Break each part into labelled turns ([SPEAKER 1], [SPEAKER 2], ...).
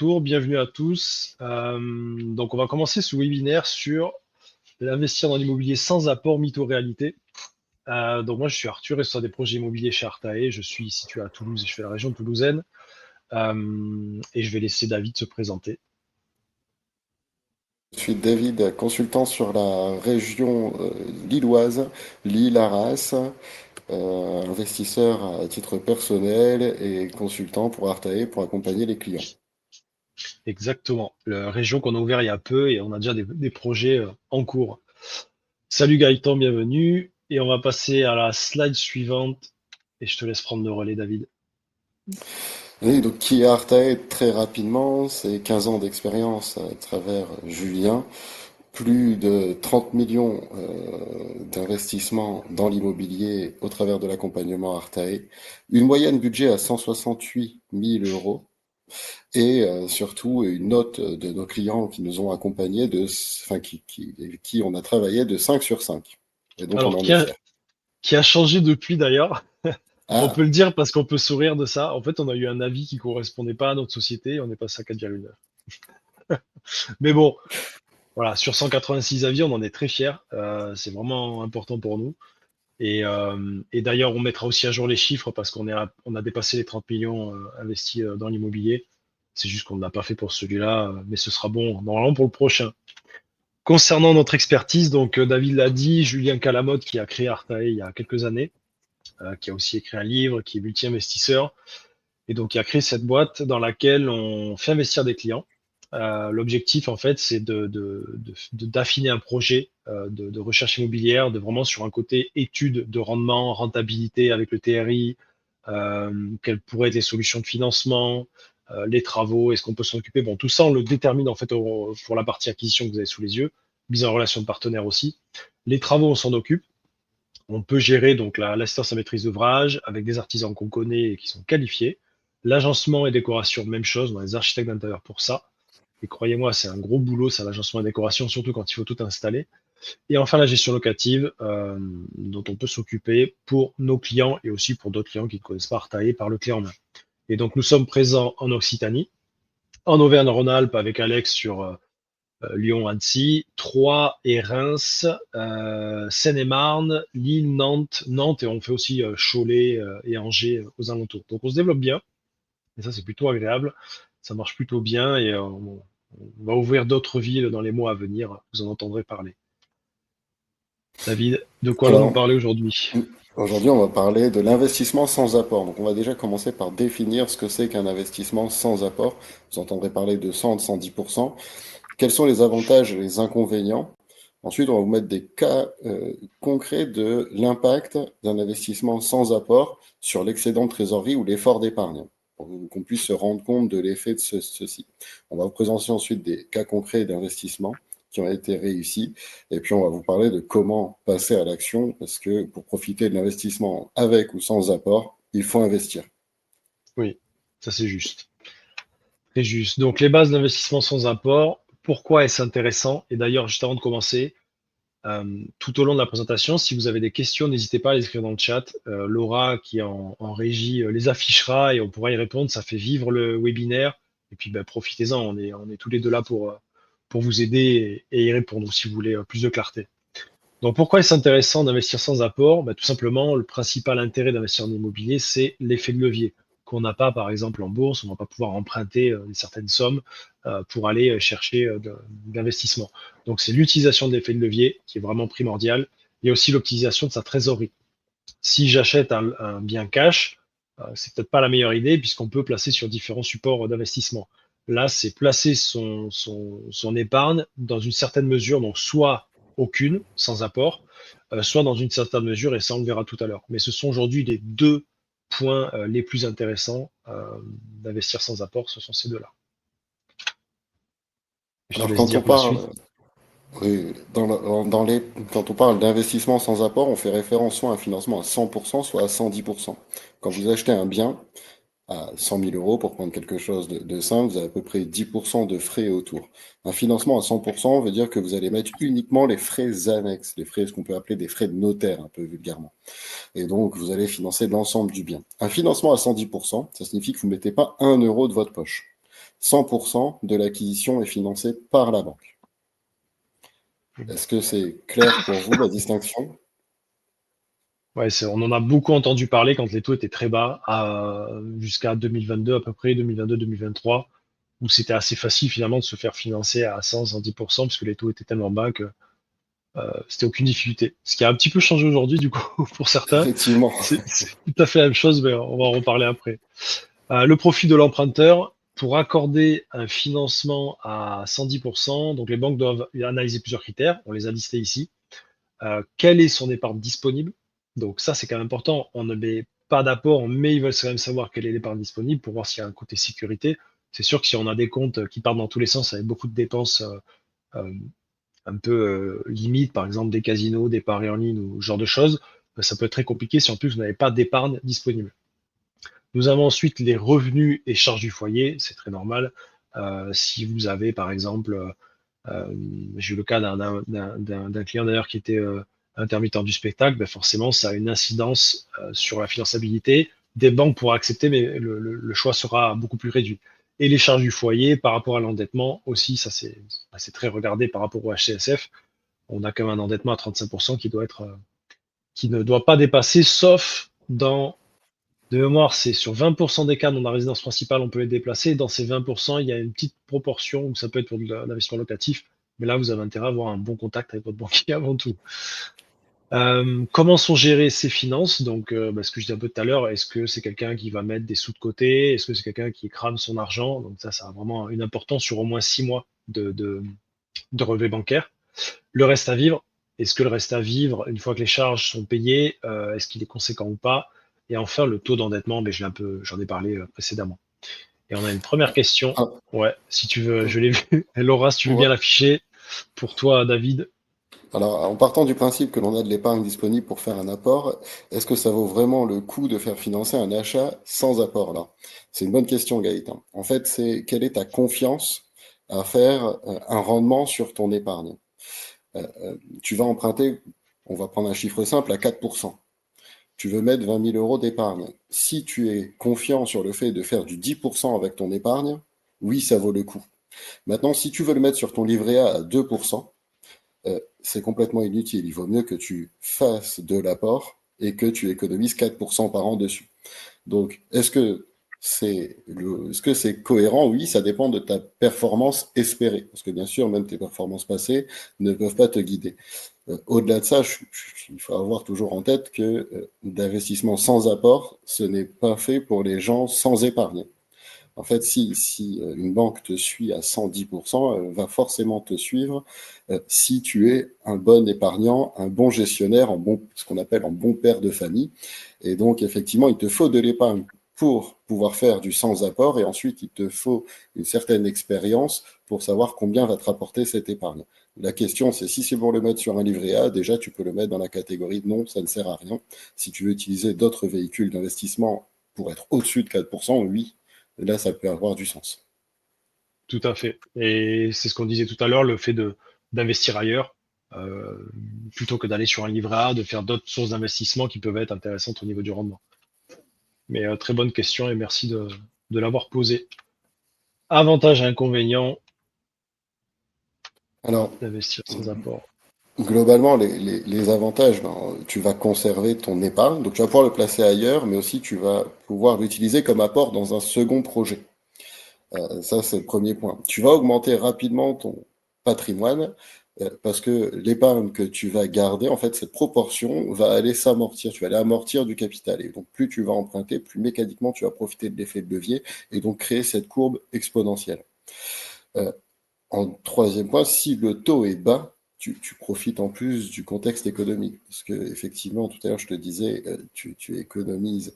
[SPEAKER 1] Bienvenue à tous. Donc, on va commencer ce webinaire sur l'investir dans l'immobilier sans apport, mythe ou réalité. Donc, moi, je suis Arthur et ce sont des projets immobiliers chez Artae. Je suis situé à Toulouse et je fais la région toulousaine. Et je vais laisser David se présenter.
[SPEAKER 2] Je suis David, consultant sur la région lilloise, Lille-Arras, investisseur à titre personnel et consultant pour Artae pour accompagner les clients.
[SPEAKER 1] Exactement. La région qu'on a ouvert il y a peu et on a déjà des projets en cours. Salut Gaëtan, bienvenue. Et on va passer à la slide suivante. Et je te laisse prendre le relais, David.
[SPEAKER 2] Et donc, qui est Artae? Très rapidement, c'est 15 ans d'expérience à travers Julien, plus de 30 millions d'investissements dans l'immobilier au travers de l'accompagnement Artae, une moyenne budget à 168 000 euros. Et surtout une note de nos clients qui nous ont accompagnés qui on a travaillé de 5 sur 5. Et donc on
[SPEAKER 1] Alors,
[SPEAKER 2] en est fiers.
[SPEAKER 1] qui a changé depuis d'ailleurs? On
[SPEAKER 2] Ah,
[SPEAKER 1] peut le dire parce qu'on peut sourire de ça. En fait, on a eu un avis qui correspondait pas à notre société. On est passé à 4,9. Mais bon, voilà, sur 186 avis, on en est très fiers. C'est vraiment important pour nous. Et d'ailleurs, on mettra aussi à jour les chiffres parce on a dépassé les 30 millions investis dans l'immobilier. C'est juste qu'on ne l'a pas fait pour celui-là, mais ce sera bon normalement pour le prochain. Concernant notre expertise, donc David l'a dit, Julien Calamotte qui a créé Artae il y a quelques années, qui a aussi écrit un livre, qui est multi-investisseur. Et donc, il a créé cette boîte dans laquelle on fait investir des clients. L'objectif, en fait, c'est d'affiner un projet de recherche immobilière, de vraiment sur un côté étude de rendement, rentabilité avec le TRI, quelles pourraient être les solutions de financement, les travaux, est-ce qu'on peut s'en occuper. Bon, tout ça, on le détermine en fait pour la partie acquisition que vous avez sous les yeux, mise en relation de partenaire aussi. Les travaux, on s'en occupe. On peut gérer donc l'assistance à maîtrise d'ouvrage avec des artisans qu'on connaît et qui sont qualifiés. L'agencement et décoration, même chose, on a des architectes d'intérieur pour ça. Et croyez-moi, c'est un gros boulot, ça, l'agencement et décoration, surtout quand il faut tout installer. Et enfin, la gestion locative, dont on peut s'occuper pour nos clients et aussi pour d'autres clients qui ne connaissent pas Artae par le clé en main. Et donc, nous sommes présents en Occitanie, en Auvergne-Rhône-Alpes avec Alex sur Lyon, Annecy, Troyes et Reims, Seine-et-Marne, Lille, Nantes et on fait aussi Cholet et Angers aux alentours. Donc on se développe bien et ça c'est plutôt agréable, ça marche plutôt bien et on va ouvrir d'autres villes dans les mois à venir, vous en entendrez parler. David, de quoi allons-nous
[SPEAKER 2] alors
[SPEAKER 1] parler aujourd'hui?
[SPEAKER 2] aujourd'hui on va parler de l'investissement sans apport. Donc on va déjà commencer par définir ce que c'est qu'un investissement sans apport. Vous entendrez parler de 100, de 110%. Quels sont les avantages et les inconvénients? Ensuite, on va vous mettre des cas concrets de l'impact d'un investissement sans apport sur l'excédent de trésorerie ou l'effort d'épargne, pour qu'on puisse se rendre compte de l'effet de ceci. On va vous présenter ensuite des cas concrets d'investissement qui ont été réussis, et puis on va vous parler de comment passer à l'action, parce que pour profiter de l'investissement avec ou sans apport, il faut investir.
[SPEAKER 1] Oui, ça c'est juste. Très juste. Donc les bases d'investissement sans apport, pourquoi est-ce intéressant? Et d'ailleurs, juste avant de commencer, tout au long de la présentation. Si vous avez des questions, n'hésitez pas à les écrire dans le chat. Laura, qui est en régie, les affichera et on pourra y répondre. Ça fait vivre le webinaire. Et puis, ben, profitez-en. On est tous les deux là pour vous aider et y répondre si vous voulez plus de clarté. Donc, pourquoi est-ce intéressant d'investir sans apport? Ben, tout simplement, le principal intérêt d'investir en immobilier, c'est l'effet de levier qu'on n'a pas, par exemple, en bourse. On ne va pas pouvoir emprunter certaines sommes pour aller chercher de l'investissement. Donc, c'est l'utilisation de l'effet de levier qui est vraiment primordial. Il y a aussi l'optimisation de sa trésorerie. Si j'achète un bien cash, c'est peut-être pas la meilleure idée puisqu'on peut placer sur différents supports d'investissement. Là, c'est placer son épargne dans une certaine mesure, donc soit aucune, sans apport, soit dans une certaine mesure, et ça on le verra tout à l'heure. Mais ce sont aujourd'hui les deux points les plus intéressants d'investir sans apport, ce sont ces deux-là. Je te
[SPEAKER 2] Alors
[SPEAKER 1] laisse
[SPEAKER 2] quand on
[SPEAKER 1] dire la
[SPEAKER 2] parle
[SPEAKER 1] suite.
[SPEAKER 2] Oui, quand on parle d'investissement sans apport, on fait référence soit à un financement à 100%, soit à 110%. Quand vous achetez un bien à 100 000 euros, pour prendre quelque chose de simple, vous avez à peu près 10% de frais autour. Un financement à 100% veut dire que vous allez mettre uniquement les frais annexes, les frais, ce qu'on peut appeler des frais de notaire, un peu vulgairement. Et donc, vous allez financer l'ensemble du bien. Un financement à 110%, ça signifie que vous ne mettez pas 1 euro de votre poche. 100% de l'acquisition est financée par la banque. Est-ce que c'est clair pour vous, la distinction?
[SPEAKER 1] Ouais, on en a beaucoup entendu parler quand les taux étaient très bas, jusqu'à 2022 à peu près, 2022-2023, où c'était assez facile finalement de se faire financer à 100-110%, parce que les taux étaient tellement bas que c'était aucune difficulté. Ce qui a un petit peu changé aujourd'hui, du coup, pour certains,
[SPEAKER 2] Effectivement.
[SPEAKER 1] c'est tout à fait la même chose, mais on va en reparler après. Le profit de l'emprunteur, pour accorder un financement à 110%, donc les banques doivent analyser plusieurs critères, on les a listés ici. Quelle est son épargne disponible? Donc ça, c'est quand même important. On ne met pas d'apport, mais ils veulent quand même savoir quelle est l'épargne disponible pour voir s'il y a un côté sécurité. C'est sûr que si on a des comptes qui partent dans tous les sens avec beaucoup de dépenses euh, un peu limites, par exemple des casinos, des paris en ligne ou ce genre de choses, ça peut être très compliqué si en plus vous n'avez pas d'épargne disponible. Nous avons ensuite les revenus et charges du foyer, c'est très normal. Si vous avez par exemple j'ai eu le cas d'un client d'ailleurs qui était intermittent du spectacle, ben forcément ça a une incidence sur la finançabilité. Des banques pourraient accepter, mais le choix sera beaucoup plus réduit. Et les charges du foyer par rapport à l'endettement aussi, ça c'est très regardé par rapport au HCSF. On a quand même un endettement à 35% qui ne doit pas dépasser, sauf dans de mémoire, c'est sur 20% des cas dans la résidence principale, on peut les déplacer. Dans ces 20%, il y a une petite proportion où ça peut être pour de l'investissement locatif. Mais là, vous avez intérêt à avoir un bon contact avec votre banquier avant tout. Comment sont gérées ces finances? Donc, ce que je disais un peu tout à l'heure, est-ce que c'est quelqu'un qui va mettre des sous de côté? Est-ce que c'est quelqu'un qui crame son argent? Donc ça a vraiment une importance sur au moins 6 mois de relevé bancaire. Le reste à vivre, est-ce que le reste à vivre, une fois que les charges sont payées, est-ce qu'il est conséquent ou pas? Et enfin, le taux d'endettement, mais j'en ai parlé précédemment. Et on a une première question.
[SPEAKER 2] Ah,
[SPEAKER 1] Ouais, si tu veux, je l'ai vu. Laura, si tu veux
[SPEAKER 2] ouais.
[SPEAKER 1] bien l'afficher. Pour toi, David.
[SPEAKER 2] Alors, en partant du principe que l'on a de l'épargne disponible pour faire un apport, est-ce que ça vaut vraiment le coup de faire financer un achat sans apport là? C'est une bonne question, Gaëtan. En fait, c'est quelle est ta confiance à faire un rendement sur ton épargne? Tu vas emprunter, on va prendre un chiffre simple, à 4%. Tu veux mettre 20 000 euros d'épargne. Si tu es confiant sur le fait de faire du 10% avec ton épargne, oui, ça vaut le coup. Maintenant, si tu veux le mettre sur ton livret A à 2%, c'est complètement inutile. Il vaut mieux que tu fasses de l'apport et que tu économises 4% par an dessus. Donc, est-ce que c'est cohérent? Oui, ça dépend de ta performance espérée. Parce que bien sûr, même tes performances passées ne peuvent pas te guider. Au-delà de ça, il faut avoir toujours en tête que d'investissement sans apport, ce n'est pas fait pour les gens sans épargne. En fait, si une banque te suit à 110%, elle va forcément te suivre si tu es un bon épargnant, un bon gestionnaire, ce qu'on appelle un bon père de famille. Et donc, effectivement, il te faut de l'épargne pour pouvoir faire du sans-apport et ensuite, il te faut une certaine expérience pour savoir combien va te rapporter cette épargne. La question, c'est si c'est pour le mettre sur un livret A, déjà, tu peux le mettre dans la catégorie non, ça ne sert à rien. Si tu veux utiliser d'autres véhicules d'investissement pour être au-dessus de 4%, oui, là, ça peut avoir du sens.
[SPEAKER 1] Tout à fait. Et c'est ce qu'on disait tout à l'heure, le fait d'investir ailleurs, euh, plutôt que d'aller sur un livret A, de faire d'autres sources d'investissement qui peuvent être intéressantes au niveau du rendement. Mais très bonne question et merci de l'avoir posée. Avantages et inconvénients
[SPEAKER 2] Alors,
[SPEAKER 1] d'investir sans apport.
[SPEAKER 2] globalement, les avantages, ben, tu vas conserver ton épargne, donc tu vas pouvoir le placer ailleurs, mais aussi tu vas pouvoir l'utiliser comme apport dans un second projet. Ça, c'est le premier point. Tu vas augmenter rapidement ton patrimoine parce que l'épargne que tu vas garder, en fait, cette proportion va aller s'amortir. Tu vas aller amortir du capital. Et donc, plus tu vas emprunter, plus mécaniquement tu vas profiter de l'effet de levier et donc créer cette courbe exponentielle. Euh, En troisième point, si le taux est bas, tu profites en plus du contexte économique. Parce que effectivement, tout à l'heure, je te disais, tu économises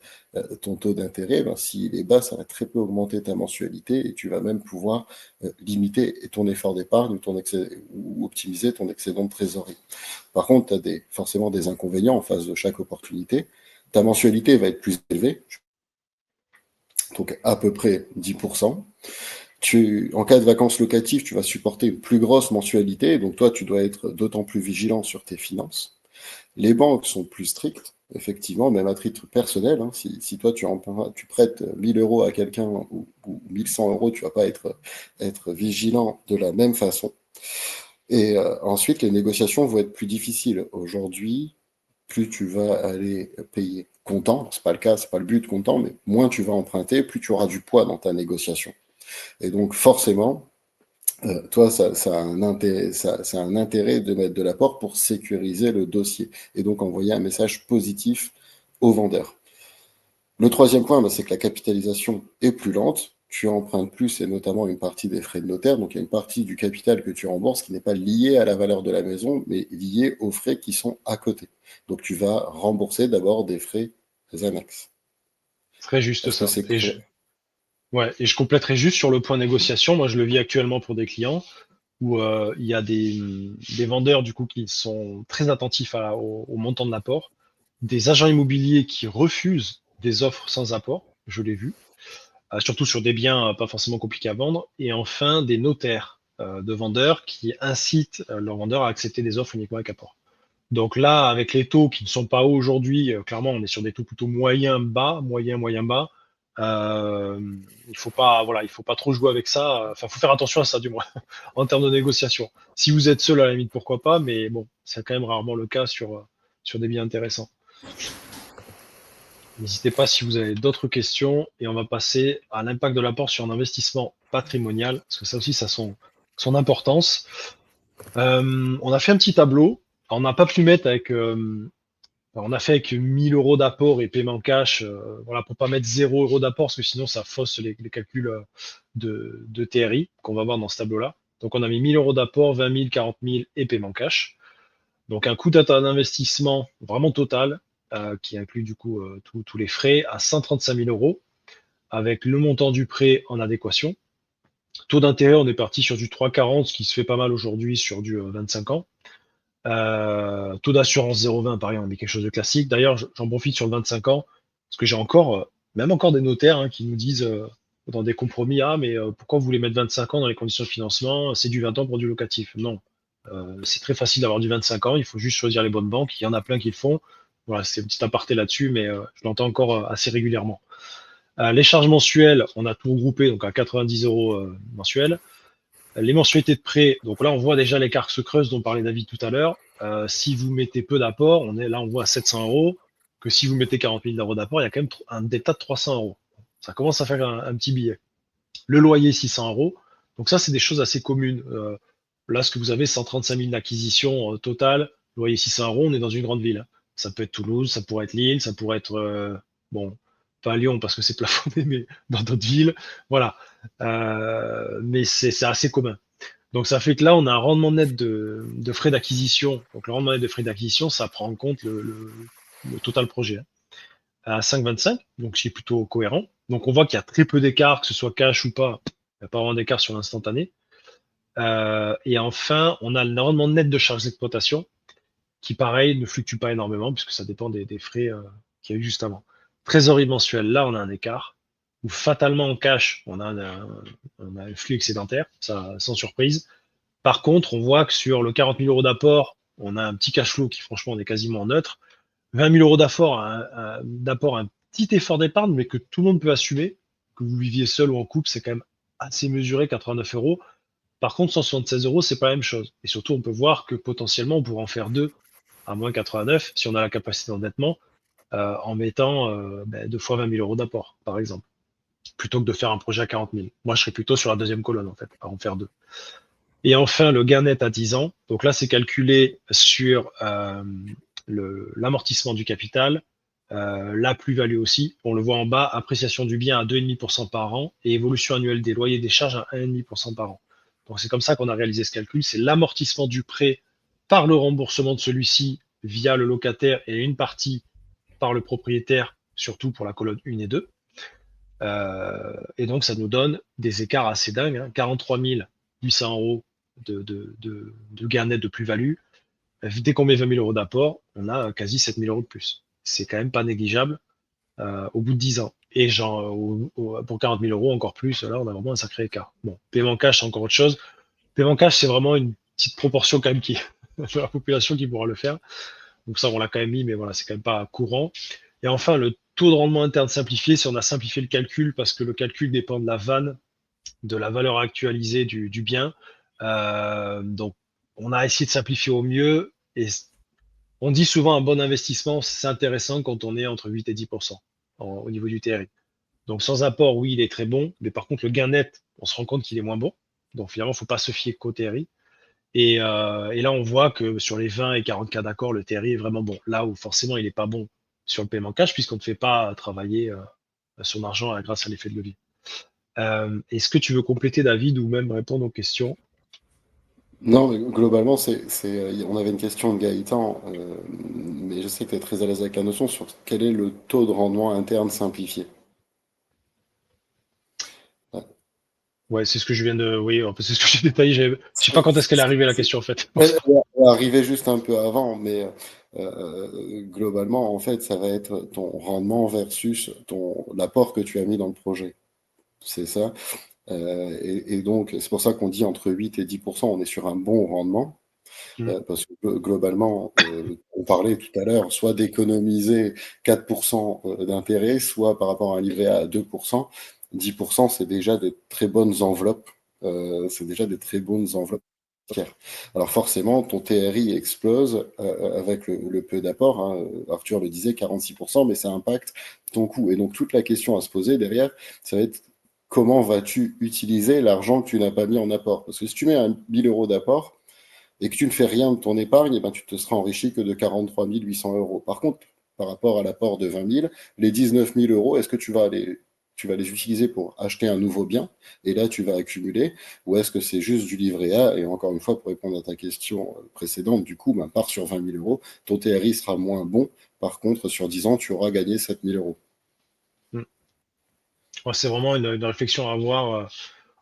[SPEAKER 2] ton taux d'intérêt. Ben, s'il est bas, ça va très peu augmenter ta mensualité et tu vas même pouvoir limiter ton effort d'épargne ou optimiser ton excédent de trésorerie. Par contre, tu as forcément des inconvénients en face de chaque opportunité. Ta mensualité va être plus élevée, donc à peu près 10%. En cas de vacances locatives, tu vas supporter une plus grosse mensualité, donc toi, tu dois être d'autant plus vigilant sur tes finances. Les banques sont plus strictes, effectivement, même à titre personnel, hein. Si toi tu prêtes 1000 euros à quelqu'un ou 1100 euros, tu vas pas être vigilant de la même façon. Et ensuite, les négociations vont être plus difficiles. Aujourd'hui, plus tu vas aller payer comptant, c'est pas le cas, c'est pas le but comptant, mais moins tu vas emprunter, plus tu auras du poids dans ta négociation. Et donc forcément, toi, ça a ça a un intérêt de mettre de l'apport pour sécuriser le dossier et donc envoyer un message positif au vendeur. Le troisième point, bah, c'est que la capitalisation est plus lente. Tu empruntes plus et notamment une partie des frais de notaire. Donc il y a une partie du capital que tu rembourses qui n'est pas liée à la valeur de la maison, mais liée aux frais qui sont à côté. Donc tu vas rembourser d'abord des frais annexes.
[SPEAKER 1] Très juste
[SPEAKER 2] Est-ce que
[SPEAKER 1] ça.
[SPEAKER 2] c'est
[SPEAKER 1] Et
[SPEAKER 2] clair?
[SPEAKER 1] ouais, et je compléterai juste sur le point négociation. Moi, je le vis actuellement pour des clients où il y a des vendeurs du coup qui sont très attentifs au montant de l'apport, des agents immobiliers qui refusent des offres sans apport, je l'ai vu, surtout sur des biens pas forcément compliqués à vendre, et enfin des notaires de vendeurs qui incitent leurs vendeurs à accepter des offres uniquement avec apport. Donc là, avec les taux qui ne sont pas hauts aujourd'hui, clairement, on est sur des taux plutôt moyen bas, moyen bas. Euh, il faut pas, voilà, il faut pas trop jouer avec ça. Enfin, faut faire attention à ça, du moins, en termes de négociation. Si vous êtes seul, à la limite, pourquoi pas, mais bon, c'est quand même rarement le cas sur des biens intéressants. N'hésitez pas si vous avez d'autres questions et on va passer à l'impact de l'apport sur un investissement patrimonial, parce que ça aussi, ça a son importance. On a fait un petit tableau. On n'a pas pu mettre avec, on a fait avec 1000 euros d'apport et paiement cash, voilà, pour pas mettre 0 € d'apport, parce que sinon ça fausse les calculs de TRI qu'on va voir dans ce tableau-là. Donc on a mis 1000 euros d'apport, 20 000, 40 000 et paiement cash. Donc un coût d'investissement vraiment total, qui inclut du coup tous les frais, à 135 000 euros, avec le montant du prêt en adéquation. Taux d'intérêt, on est parti sur du 3,40, ce qui se fait pas mal aujourd'hui sur du 25 ans. Taux d'assurance 0,20, pareil, on met quelque chose de classique. D'ailleurs, j'en profite sur le 25 ans, parce que j'ai encore, même encore des notaires qui nous disent dans des compromis, ah, mais pourquoi vous voulez mettre 25 ans dans les conditions de financement? C'est du 20 ans pour du locatif. Non. C'est très facile d'avoir du 25 ans, il faut juste choisir les bonnes banques. Il y en a plein qui le font. Voilà, c'est un petit aparté là-dessus, mais je l'entends encore assez régulièrement. Les charges mensuelles, on a tout regroupé, donc à 90 euros mensuels. Les mensualités de prêt, donc là, on voit déjà l'écart se creuse dont parlait David tout à l'heure. Si vous mettez peu d'apport, on voit à 700 euros, que si vous mettez 40 000 euros d'apport, il y a quand même un delta de 300 euros. Ça commence à faire un petit billet. Le loyer, 600 euros. Donc ça, c'est des choses assez communes. Là, ce que vous avez, 135 000 d'acquisition totale, loyer 600 euros, on est dans une grande ville. Ça peut être Toulouse, ça pourrait être Lille, ça pourrait être, bon, pas Lyon parce que c'est plafonné, mais dans d'autres villes. Voilà. Mais c'est assez commun. Donc ça fait que là, on a un rendement net de frais d'acquisition. Donc le rendement net de frais d'acquisition, ça prend en compte le total projet, hein, à 5,25, donc c'est plutôt cohérent. Donc on voit qu'il y a très peu d'écart, que ce soit cash ou pas. Il n'y a pas vraiment d'écart sur l'instantané. Et enfin, on a le rendement net de charges d'exploitation, qui pareil ne fluctue pas énormément, puisque ça dépend des frais qu'il y a eu juste avant. Trésorerie mensuelle, là on a un écart, où fatalement en cash, on a un flux excédentaire, ça sans surprise. Par contre, on voit que sur le 40 000 euros d'apport, on a un petit cash flow qui franchement on est quasiment neutre. 20 000 euros d'apport, un petit effort d'épargne, mais que tout le monde peut assumer, que vous viviez seul ou en couple, c'est quand même assez mesuré, 89 euros. Par contre, 176 euros, c'est pas la même chose. Et surtout, on peut voir que potentiellement, on pourrait en faire deux à moins 89 si on a la capacité d'endettement, en mettant 2 fois 20 000 euros d'apport, par exemple, plutôt que de faire un projet à 40 000. Moi, je serais plutôt sur la deuxième colonne, en fait, à en faire deux. Et enfin, le gain net à 10 ans. Donc là, c'est calculé sur l'amortissement du capital, la plus-value aussi. On le voit en bas, appréciation du bien à 2,5% par an et évolution annuelle des loyers et des charges à 1,5% par an. Donc c'est comme ça qu'on a réalisé ce calcul. C'est l'amortissement du prêt par le remboursement de celui-ci via le locataire et une partie par le propriétaire, surtout pour la colonne 1 et 2. Et donc ça nous donne des écarts assez dingues, hein. 43 800 euros de gain net de plus-value. Dès qu'on met 20 000 euros d'apport, on a quasi 7 000 euros de plus. C'est quand même pas négligeable au bout de 10 ans. Et genre, pour 40 000 euros, encore plus, là, on a vraiment un sacré écart. Bon, paiement cash, c'est encore autre chose. Paiement cash, c'est vraiment une petite proportion quand même qui de la population qui pourra le faire. Donc ça, on l'a quand même mis, mais voilà, c'est quand même pas courant. Et enfin, le taux de rendement interne simplifié, si on a simplifié le calcul, parce que le calcul dépend de la vanne, de la valeur actualisée du bien. Donc, on a essayé de simplifier au mieux. Et on dit souvent un bon investissement, c'est intéressant quand on est entre 8 et 10% au niveau du TRI. Donc, sans apport, oui, il est très bon. Mais par contre, le gain net, on se rend compte qu'il est moins bon. Donc, finalement, il ne faut pas se fier qu'au TRI. Et là, on voit que sur les 20 et 40 cas d'accord, le TRI est vraiment bon. Là où forcément, il n'est pas bon sur le paiement cash, puisqu'on ne fait pas travailler son argent grâce à l'effet de levier. Est-ce que tu veux compléter, David, ou même répondre aux questions?
[SPEAKER 2] Non, mais globalement, on avait une question de Gaëtan, mais je sais que tu es très à l'aise avec la notion sur quel est le taux de rendement interne simplifié. Ouais.
[SPEAKER 1] Ouais, c'est ce que je viens de. Oui, c'est ce que j'ai détaillé. Je sais pas quand est-ce qu'elle est arrivée la question en fait.
[SPEAKER 2] Elle est arrivée juste un peu avant, mais globalement, en fait, ça va être ton rendement versus l'apport que tu as mis dans le projet. C'est ça. Et donc, c'est pour ça qu'on dit entre 8 et 10%, on est sur un bon rendement.
[SPEAKER 1] Mm,
[SPEAKER 2] Parce que globalement, on parlait tout à l'heure, soit d'économiser 4% d'intérêt, soit par rapport à un livret A à 2%. 10%, c'est déjà des très bonnes enveloppes. C'est déjà des très bonnes enveloppes bancaires. Alors forcément, ton TRI explose avec le peu d'apport, hein. Arthur le disait, 46%, mais ça impacte ton coût. Et donc toute la question à se poser derrière, ça va être comment vas-tu utiliser l'argent que tu n'as pas mis en apport? Parce que si tu mets 1000 euros d'apport, et que tu ne fais rien de ton épargne, eh ben, tu te seras enrichi que de 43 800 euros. Par contre, par rapport à l'apport de 20 000, les 19 000 euros, est-ce que tu vas les utiliser pour acheter un nouveau bien, et là tu vas accumuler, ou est-ce que c'est juste du livret A? Et encore une fois, pour répondre à ta question précédente, du coup, ben, part sur 20 000 euros, ton TRI sera moins bon. Par contre, sur 10 ans, tu auras gagné 7 000 euros.
[SPEAKER 1] mm. Ouais, c'est vraiment une réflexion à avoir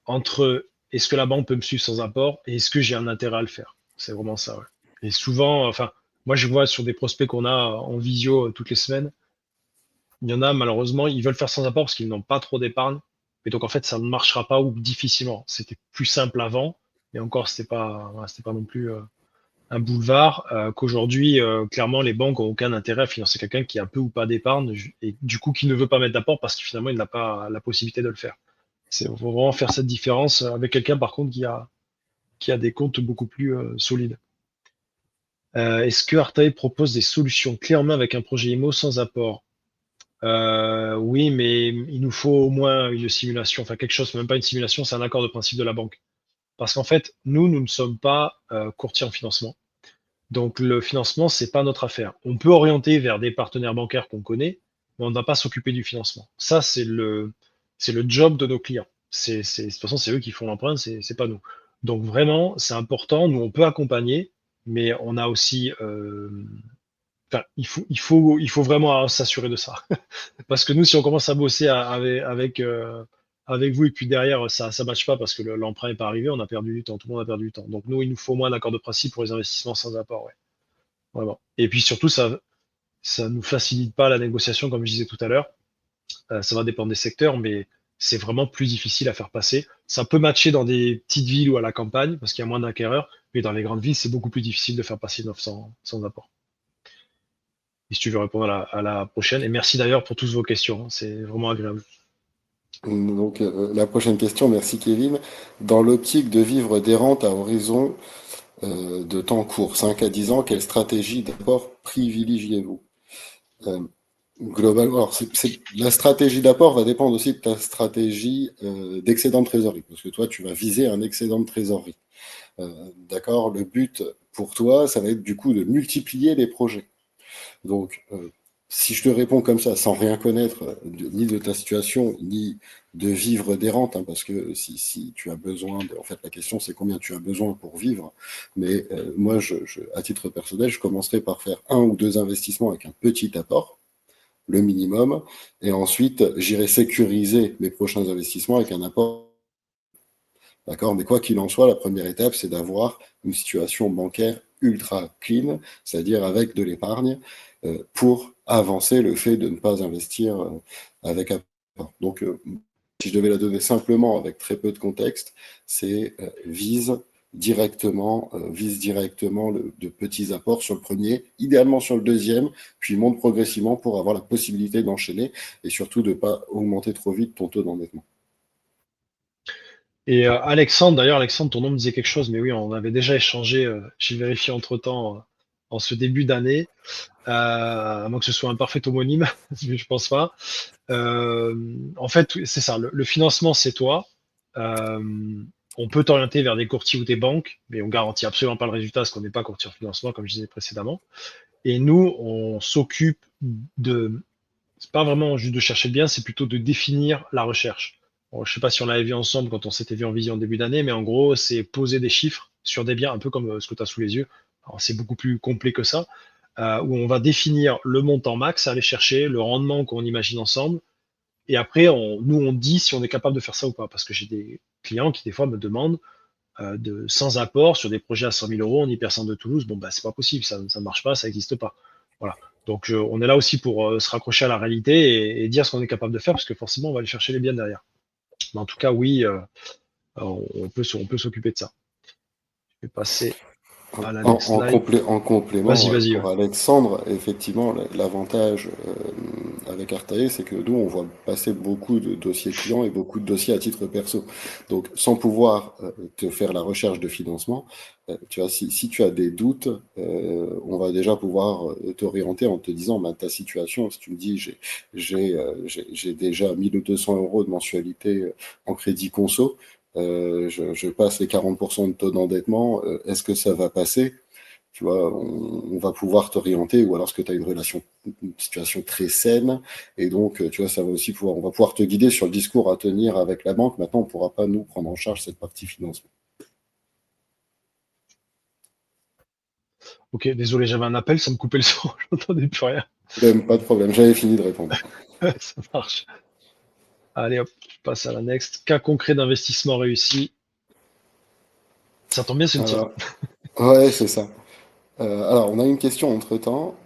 [SPEAKER 1] entre est-ce que la banque peut me suivre sans apport et est-ce que j'ai un intérêt à le faire. C'est vraiment ça. Ouais. Et souvent, enfin, moi je vois sur des prospects qu'on a en visio toutes les semaines, il y en a malheureusement, ils veulent faire sans apport parce qu'ils n'ont pas trop d'épargne. Et donc en fait, ça ne marchera pas ou difficilement. C'était plus simple avant, et encore, voilà, c'était pas non plus un boulevard qu'aujourd'hui, clairement, les banques ont aucun intérêt à financer quelqu'un qui a peu ou pas d'épargne et du coup qui ne veut pas mettre d'apport parce que finalement, il n'a pas la possibilité de le faire. Faut vraiment faire cette différence avec quelqu'un, par contre, qui a des comptes beaucoup plus solides. Est-ce que Artae propose des solutions clés en main avec un projet IMO sans apport? Oui, mais il nous faut au moins une simulation, enfin quelque chose, même pas une simulation, c'est un accord de principe de la banque. Parce qu'en fait, nous ne sommes pas courtiers en financement. Donc le financement, c'est pas notre affaire. On peut orienter vers des partenaires bancaires qu'on connaît, mais on ne va pas s'occuper du financement. Ça, c'est le job de nos clients. De toute façon, c'est eux qui font l'emprunt, c'est pas nous. Donc vraiment, c'est important. Nous, on peut accompagner, mais on a aussi, enfin, il faut vraiment s'assurer de ça. Parce que nous, si on commence à bosser avec vous et puis derrière, ça matche pas parce que l'emprunt n'est pas arrivé, on a perdu du temps. Tout le monde a perdu du temps. Donc nous, il nous faut au moins un accord de principe pour les investissements sans apport. Ouais. Vraiment. Et puis surtout, ça nous facilite pas la négociation, comme je disais tout à l'heure. Ça va dépendre des secteurs, mais c'est vraiment plus difficile à faire passer. Ça peut matcher dans des petites villes ou à la campagne, parce qu'il y a moins d'acquéreurs, mais dans les grandes villes, c'est beaucoup plus difficile de faire passer une offre sans apport. Et si tu veux répondre à la prochaine, et merci d'ailleurs pour toutes vos questions, hein, c'est vraiment agréable.
[SPEAKER 2] Donc, la prochaine question, merci Kevin. Dans l'optique de vivre des rentes à horizon de temps court, 5 à 10 ans, quelle stratégie d'apport privilégiez-vous? Euh, Globalement, alors la stratégie d'apport va dépendre aussi de ta stratégie d'excédent de trésorerie, parce que toi, tu vas viser un excédent de trésorerie. D'accord? Le but pour toi, ça va être du coup de multiplier les projets. Donc, si je te réponds comme ça, sans rien connaître ni de ta situation, ni de vivre des rentes, hein, parce que si tu as besoin, en fait, la question c'est combien tu as besoin pour vivre. Mais moi, à titre personnel, je commencerai par faire un ou deux investissements avec un petit apport, le minimum, et ensuite j'irai sécuriser mes prochains investissements avec un apport. D'accord? Mais quoi qu'il en soit, la première étape, c'est d'avoir une situation bancaire ultra clean, c'est-à-dire avec de l'épargne, pour avancer le fait de ne pas investir avec apport. Donc, si je devais la donner simplement avec très peu de contexte, c'est vise directement, vise directement de petits apports sur le premier, idéalement sur le deuxième, puis monte progressivement pour avoir la possibilité d'enchaîner et surtout de ne pas augmenter trop vite ton taux d'endettement.
[SPEAKER 1] Et Alexandre, d'ailleurs, Alexandre, ton nom me disait quelque chose, mais oui, on avait déjà échangé, j'ai vérifié entre-temps, en ce début d'année, à moins que ce soit un parfait homonyme, mais je pense pas. En fait, oui, c'est ça, le financement, c'est toi. Euh, on peut t'orienter vers des courtiers ou des banques, mais on garantit absolument pas le résultat parce qu'on n'est pas courtier en financement, comme je disais précédemment. Et nous, on s'occupe de, c'est pas vraiment juste de chercher le bien, c'est plutôt de définir la recherche. Bon, je sais pas si on l'avait vu ensemble quand on s'était vu en vision en début d'année, mais en gros, c'est poser des chiffres sur des biens, un peu comme ce que tu as sous les yeux. Alors, c'est beaucoup plus complet que ça, où on va définir le montant max à aller chercher, le rendement qu'on imagine ensemble, et après, nous, on dit si on est capable de faire ça ou pas. Parce que j'ai des clients qui, des fois, me demandent sans apport sur des projets à 100 000 euros en hypercentre de Toulouse. Bon, bah, c'est pas possible, ça ne marche pas, ça n'existe pas. Voilà. Donc, on est là aussi pour se raccrocher à la réalité dire ce qu'on est capable de faire, parce que forcément, on va aller chercher les biens derrière. Mais en tout cas, oui, on peut s'occuper de ça. Je vais passer à la next slide.
[SPEAKER 2] En complément,
[SPEAKER 1] Vas-y, vas-y. Ouais.
[SPEAKER 2] pour Alexandre, effectivement, l'avantage avec Artae, c'est que nous, on voit passer beaucoup de dossiers clients et beaucoup de dossiers à titre perso. Donc, sans pouvoir te faire la recherche de financement, tu vois, si tu as des doutes, on va déjà pouvoir t'orienter en te disant, bah, ta situation, si tu me dis, j'ai déjà 1200 euros de mensualité en crédit conso, je passe les 40% de taux d'endettement, est-ce que ça va passer? Tu vois, on va pouvoir t'orienter, ou alors est-ce que tu as une situation très saine, et donc, tu vois, ça va aussi on va pouvoir te guider sur le discours à tenir avec la banque. Maintenant, on ne pourra pas nous prendre en charge cette partie financement.
[SPEAKER 1] Ok, désolé, j'avais un appel, ça me coupait le son, j'entendais plus rien.
[SPEAKER 2] Pas de problème, j'avais fini de répondre.
[SPEAKER 1] Ça marche. Allez hop, je passe à la next. Cas concret d'investissement réussi. Ça tombe bien, c'est le tien.
[SPEAKER 2] Alors, ouais, c'est ça. Alors, on a une question entre-temps.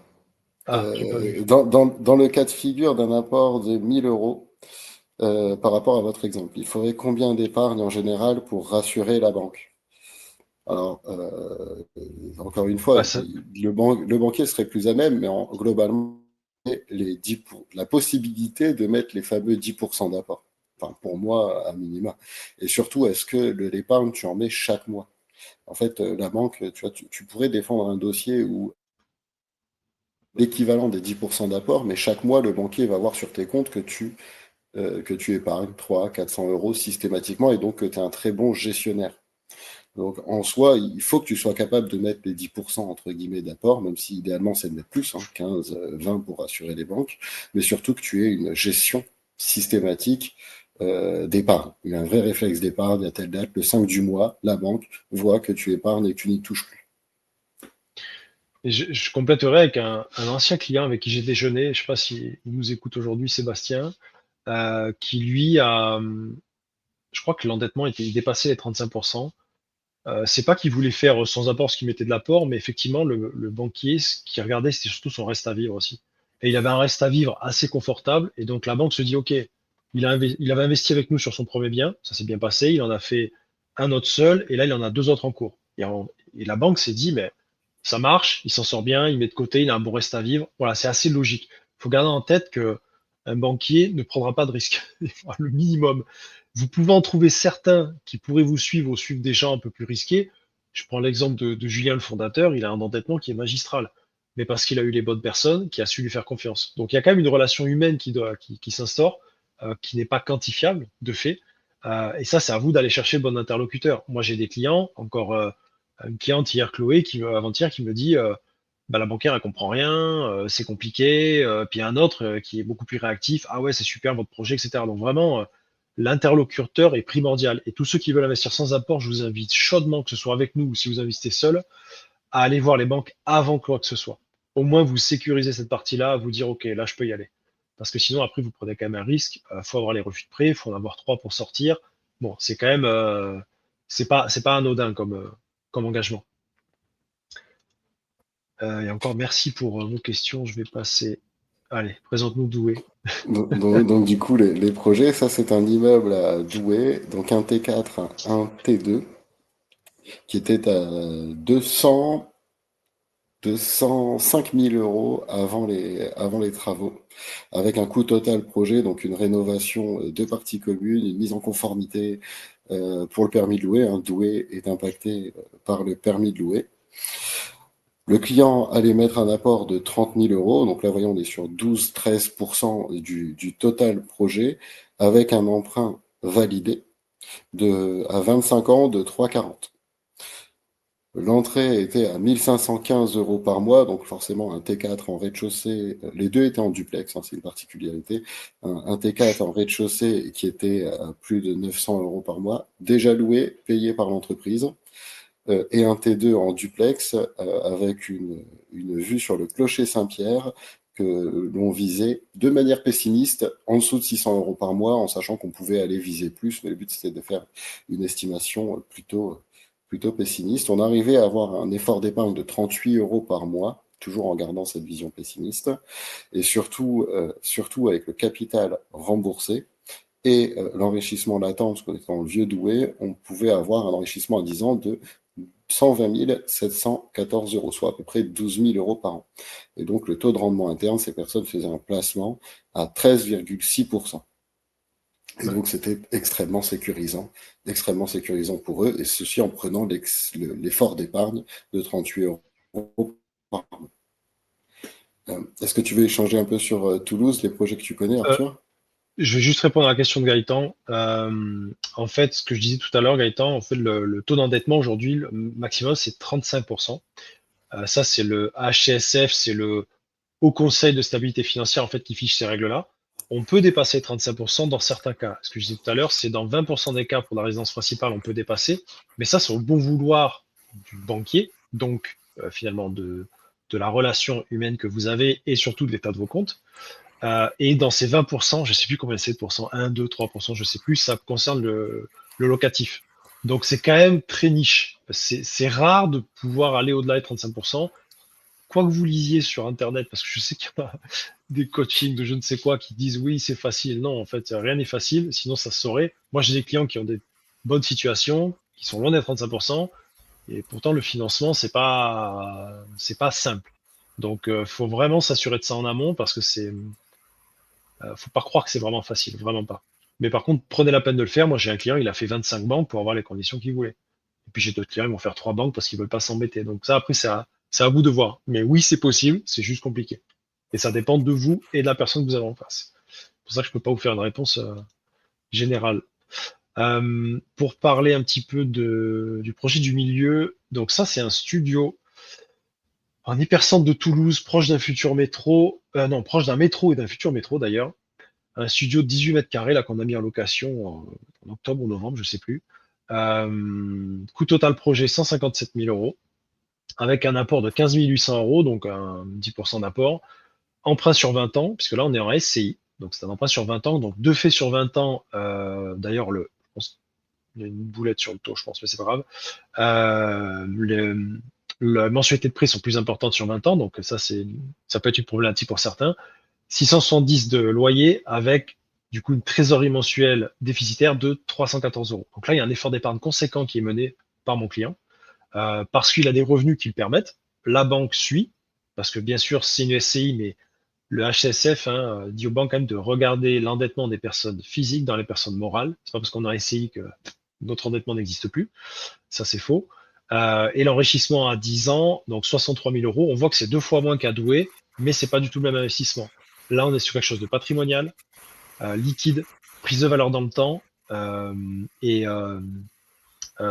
[SPEAKER 1] Ah, j'ai pas vu.
[SPEAKER 2] Dans le cas de figure d'un apport de 1000 euros, par rapport à votre exemple, il faudrait combien d'épargne en général pour rassurer la banque? Alors, encore une fois,
[SPEAKER 1] Bah, ça,
[SPEAKER 2] le banquier serait plus à même, mais globalement, la possibilité de mettre les fameux 10% d'apport. Enfin, pour moi, à minima. Et surtout, est-ce que l'épargne, tu en mets chaque mois? En fait, la banque, tu vois, tu pourrais défendre un dossier où l'équivalent des 10% d'apport, mais chaque mois, le banquier va voir sur tes comptes que tu épargnes 300, 400 euros systématiquement, et donc que tu es un très bon gestionnaire. Donc, en soi, il faut que tu sois capable de mettre les 10% entre guillemets d'apport, même si idéalement c'est de mettre plus, 15, 20 pour assurer les banques, mais surtout que tu aies une gestion systématique d'épargne. Il y a un vrai réflexe d'épargne à telle date, le 5 du mois, la banque voit que tu épargnes et que tu n'y touches plus.
[SPEAKER 1] et je compléterai avec un ancien client avec qui j'ai déjeuné. Je sais pas s'il nous écoute aujourd'hui, Sébastien, qui lui je crois que l'endettement était dépassé les 35%. C'est pas qu'il voulait faire sans apport ce qu'il mettait de l'apport, mais effectivement, le banquier, ce qu'il regardait, c'était surtout son reste à vivre aussi. Et il avait un reste à vivre assez confortable, et donc la banque se dit, OK, il avait investi avec nous sur son premier bien, ça s'est bien passé, il en a fait un autre seul, et là, il en a deux autres en cours. Et la banque s'est dit, mais ça marche, il s'en sort bien, il met de côté, il a un bon reste à vivre. Voilà, c'est assez logique. Il faut garder en tête que un banquier ne prendra pas de risque, le minimum. Vous pouvez en trouver certains qui pourraient vous suivre ou suivre des gens un peu plus risqués. Je prends l'exemple de Julien, le fondateur, il a un endettement qui est magistral, mais parce qu'il a eu les bonnes personnes, qui a su lui faire confiance. Donc il y a quand même une relation humaine qui s'instaure, qui n'est pas quantifiable de fait. Et ça, c'est à vous d'aller chercher le bon interlocuteur. Moi, j'ai des clients, encore une cliente hier, Chloé, avant-hier, qui me dit bah, la banquière, elle comprend rien, c'est compliqué. Puis un autre qui est beaucoup plus réactif, ah ouais, c'est super votre projet, etc. Donc vraiment, l'interlocuteur est primordial. Et tous ceux qui veulent investir sans apport, je vous invite chaudement, que ce soit avec nous ou si vous investissez seul, à aller voir les banques avant quoi que ce soit. Au moins, vous sécurisez cette partie-là, à vous dire, OK, là, je peux y aller. Parce que sinon, après, vous prenez quand même un risque. Il faut avoir les refus de prêt, il faut en avoir trois pour sortir. Bon, c'est quand même, c'est pas anodin comme engagement. Et encore, merci pour vos questions. Je vais passer. Allez, présente-nous Doué.
[SPEAKER 2] Donc, du coup, les projets, ça c'est un immeuble à Douai, donc un T4, un T2. qui était à 205 000 euros avant les travaux, avec un coût total projet, donc une rénovation de parties communes, une mise en conformité pour le permis de louer. Un doué est impacté par le permis de louer. Le client allait mettre un apport de 30 000 euros, donc là, voyons, on est sur 12-13% du total projet, avec un emprunt validé à 25 ans de 3,40. L'entrée était à 1515 euros par mois, donc forcément un T4 en rez-de-chaussée. Les deux étaient en duplex, hein, c'est une particularité. Un T4 en rez-de-chaussée qui était à plus de 900 euros par mois, déjà loué, payé par l'entreprise, et un T2 en duplex avec une vue sur le clocher Saint-Pierre que l'on visait de manière pessimiste, en dessous de 600 euros par mois, en sachant qu'on pouvait aller viser plus, mais le but c'était de faire une estimation plutôt pessimiste. On arrivait à avoir un effort d'épargne de 38 euros par mois, toujours en gardant cette vision pessimiste, et surtout avec le capital remboursé et l'enrichissement latent, parce qu'on était dans le vieux doué, on pouvait avoir un enrichissement à 10 ans de 120 714 euros, soit à peu près 12 000 euros par an. Et donc le taux de rendement interne, ces personnes faisaient un placement à 13,6%. Et
[SPEAKER 1] Ouais.
[SPEAKER 2] donc c'était extrêmement sécurisant pour eux, et ceci en prenant l'effort d'épargne de 38 euros par an. Est-ce que tu veux échanger un peu sur Toulouse, les projets que tu connais,
[SPEAKER 1] Euh,
[SPEAKER 2] Arthur?
[SPEAKER 1] je vais juste répondre à la question de Gaëtan. En fait, ce que je disais tout à l'heure, Gaëtan, en fait, le taux d'endettement aujourd'hui, le maximum, c'est 35%. Ça, c'est le HCSF, c'est le Haut Conseil de stabilité financière, en fait, qui fiche ces règles-là. On peut dépasser 35% dans certains cas. Ce que je disais tout à l'heure, c'est dans 20% des cas pour la résidence principale, on peut dépasser. Mais ça, c'est au bon vouloir du banquier, donc finalement de la relation humaine que vous avez et surtout de l'état de vos comptes. Et dans ces 20%, je sais plus combien c'est de pourcents, 1, 2, 3%, je sais plus, ça concerne le locatif. Donc c'est quand même très niche. C'est rare de pouvoir aller au-delà des 35%. Quoi que vous lisiez sur Internet, parce que je sais qu'il y a des coachings de je ne sais quoi qui disent oui, c'est facile. Non, en fait, rien n'est facile, sinon ça se saurait. Moi, j'ai des clients qui ont des bonnes situations, qui sont loin des 35%, et pourtant le financement, c'est pas simple. Donc, faut vraiment s'assurer de ça en amont parce que faut pas croire que c'est vraiment facile, vraiment pas. Mais par contre, prenez la peine de le faire. Moi, j'ai un client, il a fait 25 banques pour avoir les conditions qu'il voulait. Et puis j'ai d'autres clients, ils vont faire 3 banques parce qu'ils veulent pas s'embêter. Donc ça, après, c'est à vous de voir. Mais oui, c'est possible, c'est juste compliqué. Et ça dépend de vous et de la personne que vous avez en face. C'est pour ça que je peux pas vous faire une réponse générale. Pour parler un petit peu du projet du milieu, donc ça, c'est un studio en hypercentre de Toulouse, proche d'un futur métro, non, proche d'un métro et d'un futur métro d'ailleurs. Un studio de 18 mètres carrés là qu'on a mis en location en octobre ou novembre, je sais plus. Coût total projet 157 000 euros, avec un apport de 15 800 euros, donc un 10% d'apport. Emprunt sur 20 ans, puisque là on est en SCI, donc c'est un emprunt sur 20 ans, donc deux faits sur 20 ans. D'ailleurs, je pense qu'il y a une boulette sur le taux, je pense, mais c'est pas grave. Les mensualités de prix sont plus importantes sur 20 ans, donc ça peut être une problématique pour certains. 670 de loyer avec du coup une trésorerie mensuelle déficitaire de 314 euros. Donc là, il y a un effort d'épargne conséquent qui est mené par mon client parce qu'il a des revenus qui le permettent. La banque suit, parce que bien sûr, c'est une SCI, mais le HCSF dit aux banques quand même de regarder l'endettement des personnes physiques dans les personnes morales. C'est pas parce qu'on a un SCI que notre endettement n'existe plus. Ça, c'est faux. Et l'enrichissement à 10 ans, donc 63 000 euros, on voit que c'est 2 fois moins qu'à Douai, mais c'est pas du tout le même investissement. Là, on est sur quelque chose de patrimonial, liquide, prise de valeur dans le temps et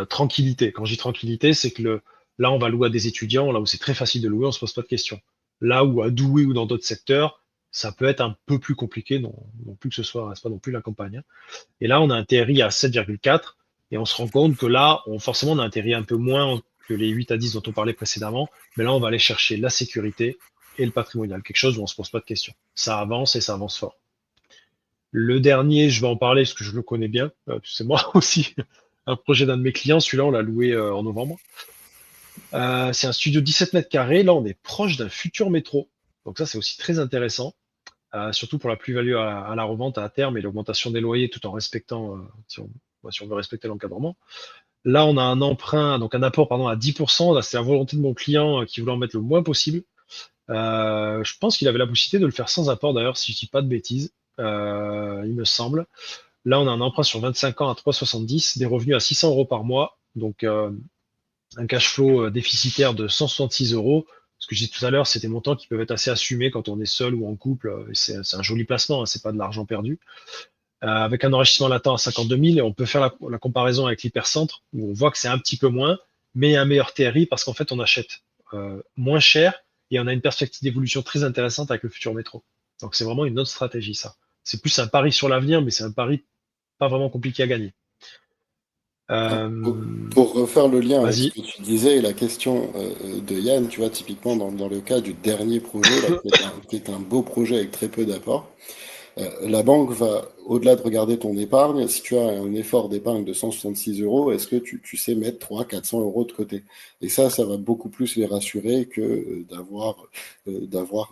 [SPEAKER 1] tranquillité. Quand je dis tranquillité, c'est que là, on va louer à des étudiants, là où c'est très facile de louer, on se pose pas de questions. Là où à Douai ou dans d'autres secteurs, ça peut être un peu plus compliqué, non plus que ce soit, c'est pas non plus la campagne. Hein. Et là, on a un TRI à 7,4 et on se rend compte que là, forcément, on a un TRI un peu moins que les 8 à 10 dont on parlait précédemment, mais là, on va aller chercher la sécurité et le patrimonial, quelque chose où on se pose pas de questions. Ça avance et ça avance fort. Le dernier, je vais en parler parce que je le connais bien. C'est moi aussi un projet d'un de mes clients. Celui-là, on l'a loué en novembre. C'est un studio 17 mètres carrés. Là, on est proche d'un futur métro. Donc ça, c'est aussi très intéressant, surtout pour la plus-value à la revente à terme et l'augmentation des loyers tout en respectant, si on veut respecter l'encadrement. Là, on a un emprunt, donc un apport, pardon, à 10%. Là, c'est la volonté de mon client qui voulait en mettre le moins possible. Je pense qu'il avait la possibilité de le faire sans apport, d'ailleurs, si je dis pas de bêtises, il me semble. Là, on a un emprunt sur 25 ans à 3,70, des revenus à 600 euros par mois, donc un cash flow déficitaire de 166 euros. Ce que je disais tout à l'heure, c'est des montants qui peuvent être assez assumés quand on est seul ou en couple. Et c'est un joli placement, hein, c'est pas de l'argent perdu. Avec un enrichissement latent à 52 000, et on peut faire la comparaison avec l'hypercentre, où on voit que c'est un petit peu moins, mais un meilleur TRI parce qu'en fait, on achète moins cher et on a une perspective d'évolution très intéressante avec le futur métro. Donc c'est vraiment une autre stratégie, ça. C'est plus un pari sur l'avenir, mais c'est un pari pas vraiment compliqué à gagner. Euh,
[SPEAKER 2] Pour refaire le lien avec ce
[SPEAKER 1] Vas-y.
[SPEAKER 2] que tu disais et la question de Yann, tu vois, typiquement dans le cas du dernier projet, là, qui est un beau projet avec très peu d'apport, la banque va, au-delà de regarder ton épargne, si tu as un effort d'épargne de 166 euros, est-ce que tu sais mettre 300-400 euros de côté? Et ça va beaucoup plus les rassurer que d'avoir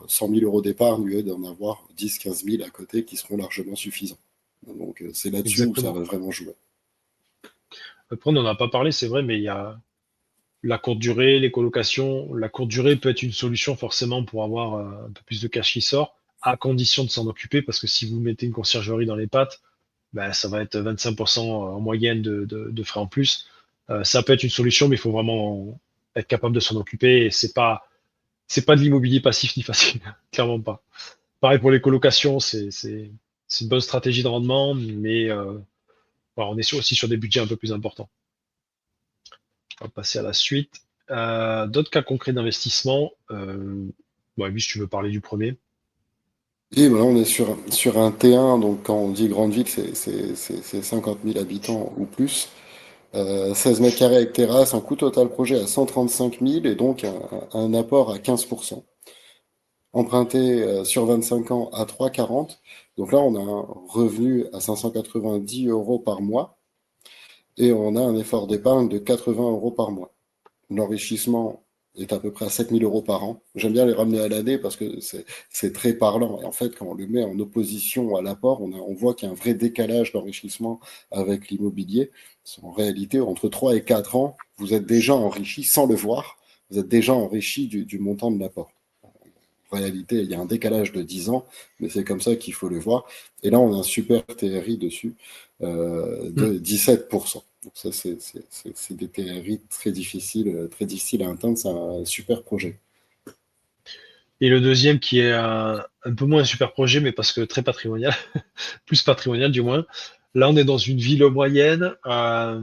[SPEAKER 2] 100 000 euros d'épargne au lieu d'en avoir 10-15 000 à côté qui seront largement suffisants. Donc c'est là-dessus où ça
[SPEAKER 1] Exactement.
[SPEAKER 2] va vraiment jouer.
[SPEAKER 1] Après, on n'en a pas parlé, c'est vrai, mais il y a la courte durée, les colocations. La courte durée peut être une solution forcément pour avoir un peu plus de cash qui sort, à condition de s'en occuper, parce que si vous mettez une conciergerie dans les pattes, ben, ça va être 25% en moyenne de frais en plus. Ça peut être une solution, mais il faut vraiment être capable de s'en occuper. Et c'est pas de l'immobilier passif ni facile, clairement pas. Pareil pour les colocations, c'est une bonne stratégie de rendement, mais voilà, on est aussi sur des budgets un peu plus importants. On va passer à la suite. D'autres cas concrets d'investissement. Ouais, oui, si tu veux parler du premier.
[SPEAKER 2] Et voilà, on est sur un T1, donc quand on dit grande ville, c'est 50 000 habitants ou plus. 16 mètres carrés avec terrasse, un coût total projet à 135 000 et donc un apport à 15%. Emprunté sur 25 ans à 3,40. Donc là, on a un revenu à 590 euros par mois et on a un effort d'épargne de 80 euros par mois. L'enrichissement est à peu près à 7 000 euros par an. J'aime bien les ramener à l'année parce que c'est très parlant. Et en fait, quand on le met en opposition à l'apport, on voit qu'il y a un vrai décalage d'enrichissement avec l'immobilier. En réalité, entre 3 et 4 ans, vous êtes déjà enrichi sans le voir. Vous êtes déjà enrichi du montant de l'apport. En réalité, il y a un décalage de 10 ans, mais c'est comme ça qu'il faut le voir. Et là, on a un super TRI dessus
[SPEAKER 1] Hmm.
[SPEAKER 2] de 17%. Donc ça, c'est des TRI très difficiles à atteindre. C'est un super projet.
[SPEAKER 1] Et le deuxième qui est un peu moins un super projet, mais parce que très patrimonial, plus patrimonial du moins. Là, on est dans une ville moyenne. On a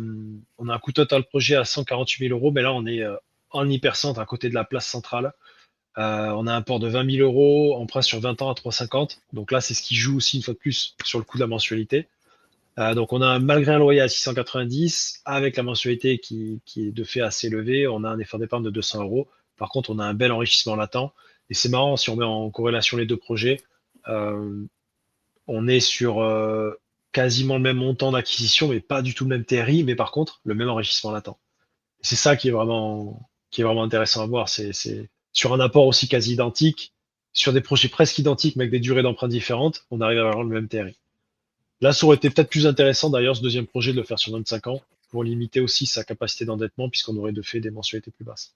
[SPEAKER 1] un coût total projet à 148 000 euros, mais là, on est en hypercentre à côté de la place centrale. On a un port de 20 000 euros, emprunt sur 20 ans à 3,50. Donc là, c'est ce qui joue aussi une fois de plus sur le coût de la mensualité. Donc on a malgré un loyer à 690, avec la mensualité qui est de fait assez élevée, on a un effort d'épargne de 200 euros. Par contre, on a un bel enrichissement latent. Et c'est marrant, si on met en corrélation les deux projets, euh, on est sur quasiment le même montant d'acquisition, mais pas du tout le même TRI, mais par contre, le même enrichissement latent. C'est ça qui est vraiment intéressant à voir. C'est sur un apport aussi quasi identique, sur des projets presque identiques, mais avec des durées d'emprunt différentes, on arrive à avoir le même TRI. Là, ça aurait été peut-être plus intéressant d'ailleurs, ce deuxième projet, de le faire sur 25 ans, pour limiter aussi sa capacité d'endettement, puisqu'on aurait de fait des mensualités plus basses.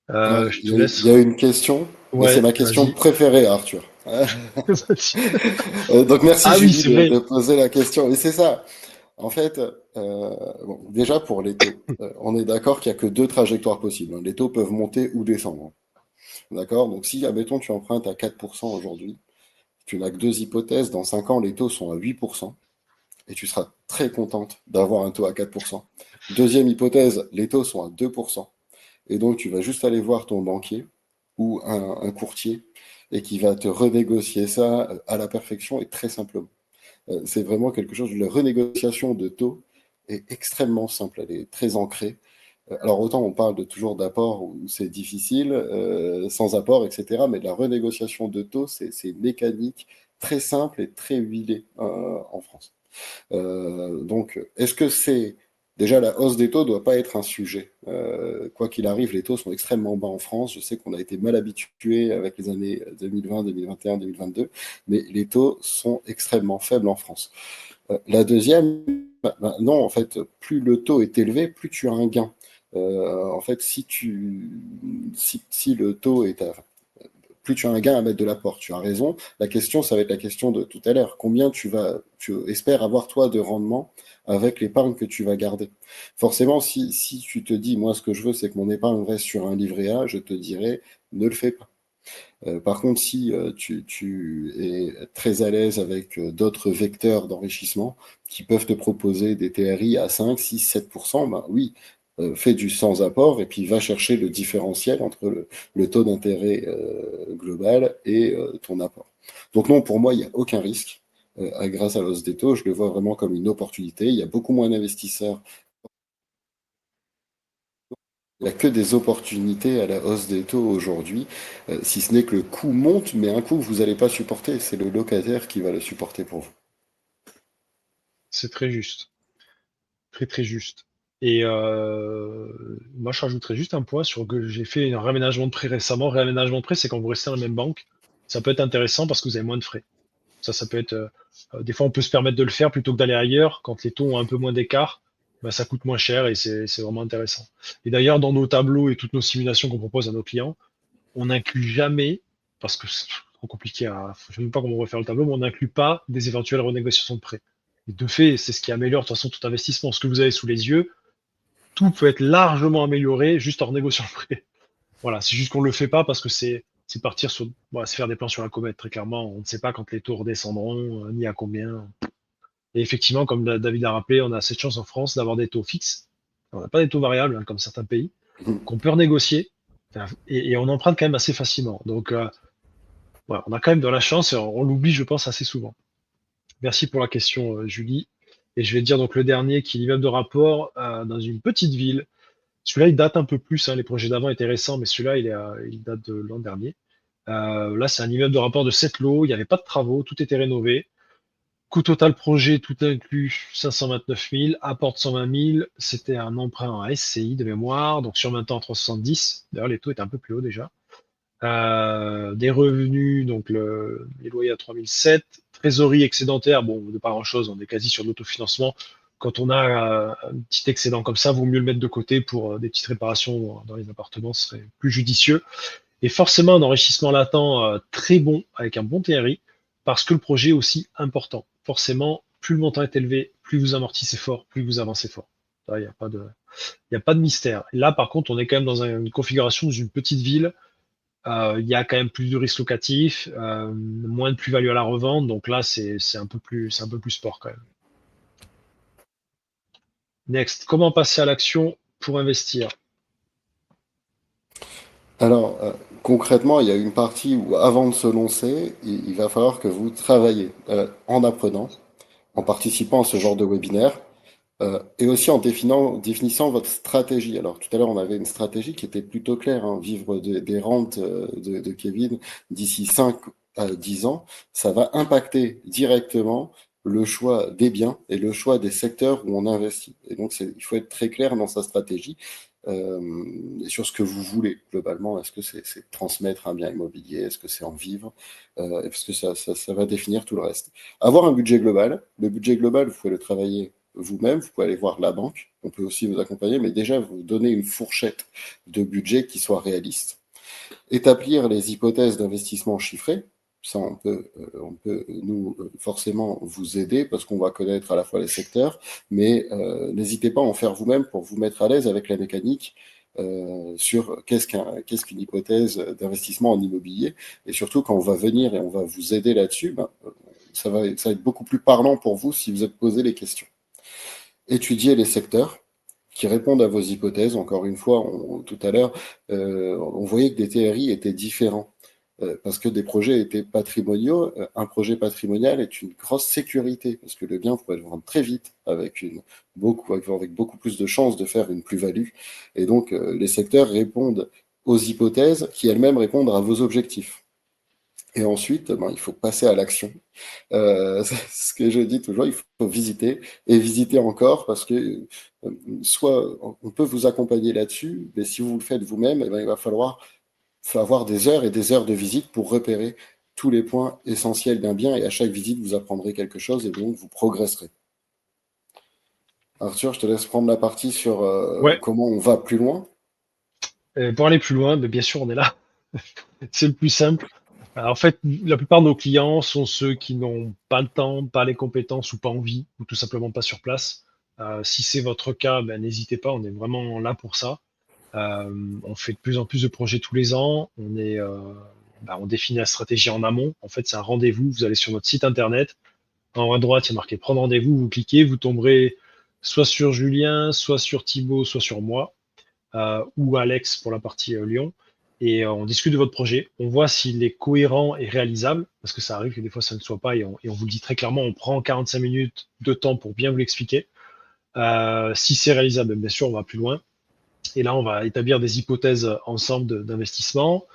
[SPEAKER 2] Alors,
[SPEAKER 1] Je te
[SPEAKER 2] il
[SPEAKER 1] laisse.
[SPEAKER 2] y a une question, mais c'est
[SPEAKER 1] Ouais,
[SPEAKER 2] ma question
[SPEAKER 1] vas-y.
[SPEAKER 2] préférée, Arthur.
[SPEAKER 1] Vas-y.
[SPEAKER 2] Donc merci
[SPEAKER 1] Ah oui,
[SPEAKER 2] Julie
[SPEAKER 1] c'est vrai.
[SPEAKER 2] de poser la question. Et c'est ça. En fait, bon, déjà pour les taux, on est d'accord qu'il n'y a que deux trajectoires possibles, hein. Les taux peuvent monter ou descendre. D'accord? Donc si, admettons, tu empruntes à 4% aujourd'hui, tu n'as que deux hypothèses. Dans 5 ans, les taux sont à 8% et tu seras très contente d'avoir un taux à 4%. Deuxième hypothèse, les taux sont à 2%. Et donc, tu vas juste aller voir ton banquier ou un courtier et qui va te renégocier ça à la perfection et très simplement. C'est vraiment quelque chose, la renégociation de taux est extrêmement simple, elle est très ancrée. Alors autant on parle de toujours d'apport où c'est difficile, sans apport, etc. Mais de la renégociation de taux, c'est mécanique, très simple et très huilé en France. Donc, est-ce que c'est déjà la hausse des taux ne doit pas être un sujet. Quoi qu'il arrive, les taux sont extrêmement bas en France. Je sais qu'on a été mal habitué avec les années 2020, 2021, 2022, mais les taux sont extrêmement faibles en France. La deuxième, Non, en fait, plus le taux est élevé, plus tu as un gain. En fait, si le taux est plus tu as un gain à mettre de l'apport. Tu as raison. La question, ça va être la question de tout à l'heure. Combien tu espères avoir toi de rendement avec l'épargne que tu vas garder? Forcément, si tu te dis, moi, ce que je veux, c'est que mon épargne reste sur un livret A, je te dirais, ne le fais pas. Par contre, si tu es très à l'aise avec d'autres vecteurs d'enrichissement qui peuvent te proposer des TRI à 5, 6, 7%, ben oui, fais du sans apport et puis va chercher le différentiel entre le taux d'intérêt global et ton apport. Donc non, pour moi, il n'y a aucun risque. Grâce à l'hausse des taux, je le vois vraiment comme une opportunité. Il y a beaucoup moins d'investisseurs. Il n'y a que des opportunités à la hausse des taux aujourd'hui, si ce n'est que le coût monte, mais un coût que vous n'allez pas supporter. C'est le locataire qui va le supporter pour vous.
[SPEAKER 1] C'est très juste. Très très juste. Et moi, je rajouterais juste un point sur que j'ai fait un réaménagement de prêt récemment. Réaménagement de prêt, c'est quand vous restez dans la même banque. Ça peut être intéressant parce que vous avez moins de frais. Ça peut être. Des fois, on peut se permettre de le faire plutôt que d'aller ailleurs. Quand les taux ont un peu moins d'écart, ben, ça coûte moins cher et c'est vraiment intéressant. Et d'ailleurs, dans nos tableaux et toutes nos simulations qu'on propose à nos clients, on n'inclut jamais, parce que c'est trop compliqué je ne sais même pas comment refaire le tableau, mais on n'inclut pas des éventuelles renégociations de prêt. Et de fait, c'est ce qui améliore de toute façon tout investissement. Ce que vous avez sous les yeux, tout peut être largement amélioré juste en négociant le prêt. Voilà, c'est juste qu'on le fait pas parce que c'est partir sur, voilà, c'est faire des plans sur la comète, très clairement. On ne sait pas quand les taux redescendront, ni à combien. Et effectivement, comme David a rappelé, on a cette chance en France d'avoir des taux fixes. On n'a pas des taux variables, hein, comme certains pays, qu'on peut renégocier. Enfin, et on emprunte quand même assez facilement. Donc, voilà, on a quand même de la chance et on l'oublie, je pense, assez souvent. Merci pour la question, Julie. Et je vais dire donc le dernier qui est l'immeuble de rapport dans une petite ville. Celui-là, il date un peu plus, hein, les projets d'avant étaient récents, mais celui-là, il date de l'an dernier. Là, c'est un immeuble de rapport de 7 lots, il n'y avait pas de travaux, tout était rénové. Coût total projet, tout inclus, 529 000, apport de 120 000, c'était un emprunt à SCI de mémoire, donc sur 20 ans 370. D'ailleurs, les taux étaient un peu plus hauts déjà. Des revenus, donc les loyers à 3007, trésorerie excédentaire, bon, de pas grand-chose, on est quasi sur l'autofinancement. Quand on a un petit excédent comme ça, vaut mieux le mettre de côté pour des petites réparations dans les appartements, ce serait plus judicieux. Et forcément, un enrichissement latent très bon, avec un bon TRI, parce que le projet est aussi important. Forcément, plus le montant est élevé, plus vous amortissez fort, plus vous avancez fort. Il n'y a pas de, il y a pas de mystère. Et là, par contre, on est quand même dans une configuration d'une petite ville. Il y a quand même plus de risques locatifs, moins de plus-value à la revente. Donc là, c'est un peu plus sport quand même. Next, comment passer à l'action pour investir?
[SPEAKER 2] Alors, concrètement, il y a une partie où, avant de se lancer, il va falloir que vous travaillez en apprenant, en participant à ce genre de webinaire. Et aussi en définissant votre stratégie. Alors tout à l'heure, on avait une stratégie qui était plutôt claire, hein, vivre des rentes de Kevin d'ici 5 à 10 ans, ça va impacter directement le choix des biens et le choix des secteurs où on investit. Et donc, il faut être très clair dans sa stratégie et sur ce que vous voulez globalement. Est-ce que c'est transmettre un bien immobilier? Est-ce que c'est en vivre? Parce que ça va définir tout le reste. Avoir un budget global. Le budget global, vous pouvez le travailler vous-même, vous pouvez aller voir la banque, on peut aussi vous accompagner, mais déjà vous donner une fourchette de budget qui soit réaliste. Établir les hypothèses d'investissement chiffrées, ça on peut nous forcément vous aider parce qu'on va connaître à la fois les secteurs, mais n'hésitez pas à en faire vous-même pour vous mettre à l'aise avec la mécanique sur qu'est-ce qu'une hypothèse d'investissement en immobilier, et surtout quand on va venir et on va vous aider là-dessus, ben, ça va être beaucoup plus parlant pour vous si vous êtes posé les questions. Étudier les secteurs qui répondent à vos hypothèses. Encore une fois, tout à l'heure, on voyait que des TRI étaient différents parce que des projets étaient patrimoniaux. Un projet patrimonial est une grosse sécurité parce que le bien, vous pouvez le vendre très vite avec beaucoup plus de chances de faire une plus-value. Et donc, les secteurs répondent aux hypothèses qui elles-mêmes répondent à vos objectifs. Et ensuite, ben, il faut passer à l'action. Ce que je dis toujours, il faut visiter et visiter encore parce que soit on peut vous accompagner là-dessus, mais si vous le faites vous-même, eh ben, il va falloir avoir des heures et des heures de visite pour repérer tous les points essentiels d'un bien et à chaque visite, vous apprendrez quelque chose et donc vous progresserez. Arthur, je te laisse prendre la partie sur
[SPEAKER 1] Ouais,
[SPEAKER 2] comment on va plus loin.
[SPEAKER 1] pour aller plus loin, mais bien sûr, on est là. C'est le plus simple. En fait, la plupart de nos clients sont ceux qui n'ont pas le temps, pas les compétences ou pas envie, ou tout simplement pas sur place. Si c'est votre cas, ben, n'hésitez pas, on est vraiment là pour ça. On fait de plus en plus de projets tous les ans. On définit la stratégie en amont. En fait, c'est un rendez-vous. Vous allez sur notre site internet. En haut à droite, il y a marqué prendre rendez-vous. Vous cliquez, vous tomberez soit sur Julien, soit sur Thibaut, soit sur moi, ou Alex pour la partie Lyon. Et on discute de votre projet. On voit s'il est cohérent et réalisable, parce que ça arrive que des fois ça ne soit pas, et on vous le dit très clairement, on prend 45 minutes de temps pour bien vous l'expliquer. Si c'est réalisable, bien sûr, on va plus loin. Et là, on va établir des hypothèses ensemble d'investissement.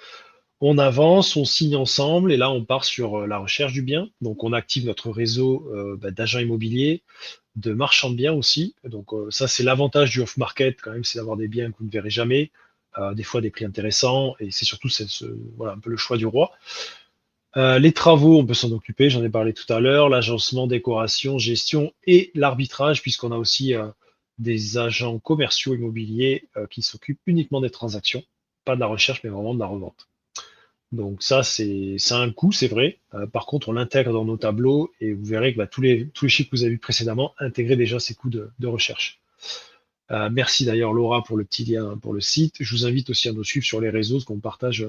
[SPEAKER 1] On avance, on signe ensemble, et là, on part sur la recherche du bien. Donc, on active notre réseau d'agents immobiliers, de marchands de biens aussi. Donc, ça, c'est l'avantage du off-market quand même, c'est d'avoir des biens que vous ne verrez jamais, des fois des prix intéressants, et c'est surtout voilà, un peu le choix du roi. Les travaux, on peut s'en occuper, j'en ai parlé tout à l'heure, l'agencement, décoration, gestion et l'arbitrage, puisqu'on a aussi des agents commerciaux immobiliers qui s'occupent uniquement des transactions, pas de la recherche, mais vraiment de la revente. Donc ça, c'est un coût, c'est vrai. Par contre, on l'intègre dans nos tableaux et vous verrez que bah, tous les chiffres que vous avez vus précédemment intégraient déjà ces coûts de recherche. Merci d'ailleurs Laura pour le petit lien pour le site. Je vous invite aussi à nous suivre sur les réseaux, parce qu'on partage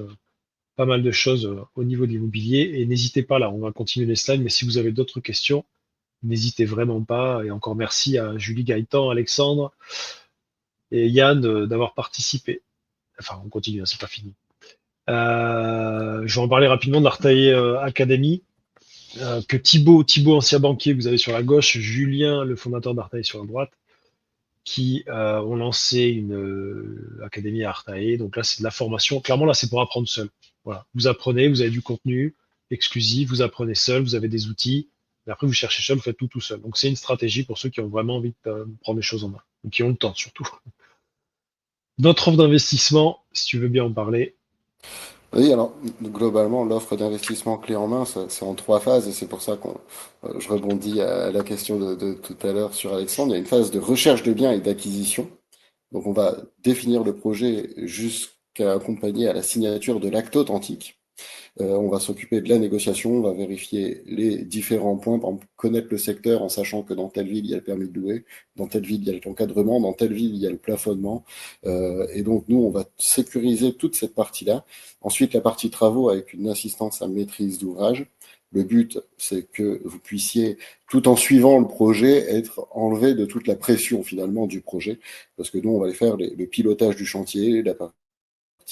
[SPEAKER 1] pas mal de choses au niveau de l'immobilier. Et n'hésitez pas, là, on va continuer les slides, mais si vous avez d'autres questions, n'hésitez vraiment pas. Et encore merci à Julie Gaëtan, Alexandre et Yann d'avoir participé. Enfin, on continue, hein, c'est pas fini. Je vais en parler rapidement de l'Artae Academy, que Thibaut, ancien banquier, vous avez sur la gauche, Julien, le fondateur d'Artae sur la droite, qui ont lancé une académie à Artae. Donc là, c'est de la formation. Clairement, là, c'est pour apprendre seul. Voilà. Vous apprenez, vous avez du contenu exclusif, vous apprenez seul, vous avez des outils. Et après, vous cherchez seul, vous faites tout seul. Donc c'est une stratégie pour ceux qui ont vraiment envie de prendre les choses en main, ou qui ont le temps surtout. Notre offre d'investissement, si tu veux bien en parler.
[SPEAKER 2] Oui, alors globalement, l'offre d'investissement clé en main, c'est en trois phases et c'est pour ça qu'on, je rebondis à la question de tout à l'heure sur Alexandre. Il y a une phase de recherche de biens et d'acquisition. Donc on va définir le projet jusqu'à accompagner à la signature de l'acte authentique. On va s'occuper de la négociation, on va vérifier les différents points, par exemple, connaître le secteur en sachant que dans telle ville, il y a le permis de louer, dans telle ville, il y a l'encadrement, dans telle ville, il y a le plafonnement. Et donc, nous, on va sécuriser toute cette partie-là. Ensuite, la partie travaux avec une assistance à maîtrise d'ouvrage. Le but, c'est que vous puissiez, tout en suivant le projet, être enlevé de toute la pression finalement du projet, parce que nous, on va aller faire le pilotage du chantier, la partie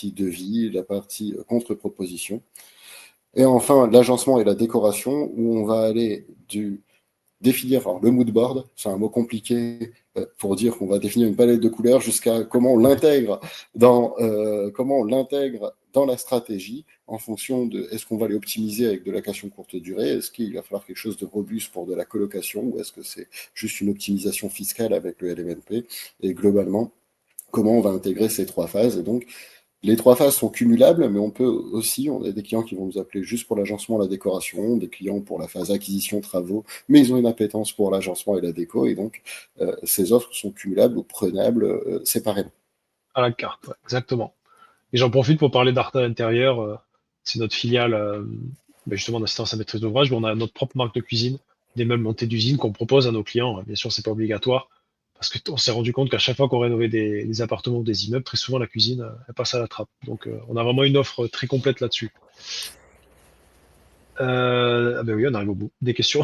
[SPEAKER 2] devis, la partie contre-proposition. Et enfin, l'agencement et la décoration, où on va aller du définir alors, le mood board, c'est un mot compliqué pour dire qu'on va définir une palette de couleurs, jusqu'à comment on l'intègre dans la stratégie en fonction de est-ce qu'on va les optimiser avec de la location courte durée, est-ce qu'il va falloir quelque chose de robuste pour de la colocation, ou est-ce que c'est juste une optimisation fiscale avec le LMNP, et globalement, comment on va intégrer ces trois phases. Et donc, les trois phases sont cumulables, mais on peut aussi, on a des clients qui vont nous appeler juste pour l'agencement et la décoration, des clients pour la phase acquisition, travaux, mais ils ont une appétence pour l'agencement et la déco, et donc ces offres sont cumulables ou prenables séparément.
[SPEAKER 1] À la carte, ouais, exactement. Et j'en profite pour parler d'Arta Intérieur. C'est notre filiale justement d'assistance à maîtrise d'ouvrage, mais on a notre propre marque de cuisine, des meubles montés d'usine qu'on propose à nos clients. Bien sûr, c'est pas obligatoire, parce qu'on s'est rendu compte qu'à chaque fois qu'on rénovait des appartements ou des immeubles, très souvent la cuisine, elle passe à la trappe. Donc on a vraiment une offre très complète là-dessus. Ah ben oui, on arrive au bout. Des questions.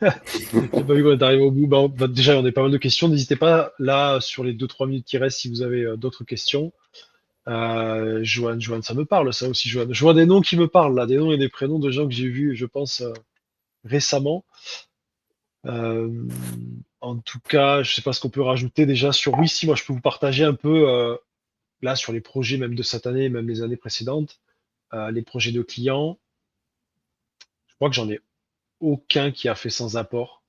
[SPEAKER 1] J'ai pas vu qu'on est arrivé au bout. Déjà, on a pas mal de questions. N'hésitez pas, là, sur les 2-3 minutes qui restent, si vous avez d'autres questions. Joanne, ça me parle, ça aussi, Joanne. Je vois des noms qui me parlent, là, des noms et des prénoms de gens que j'ai vus, je pense, récemment. Euh, En tout cas, je sais pas ce qu'on peut rajouter déjà sur. Oui, si, moi, je peux vous partager un peu, là, sur les projets, même de cette année, même les années précédentes, les projets de clients. Je crois que j'en ai aucun qui a fait sans apport.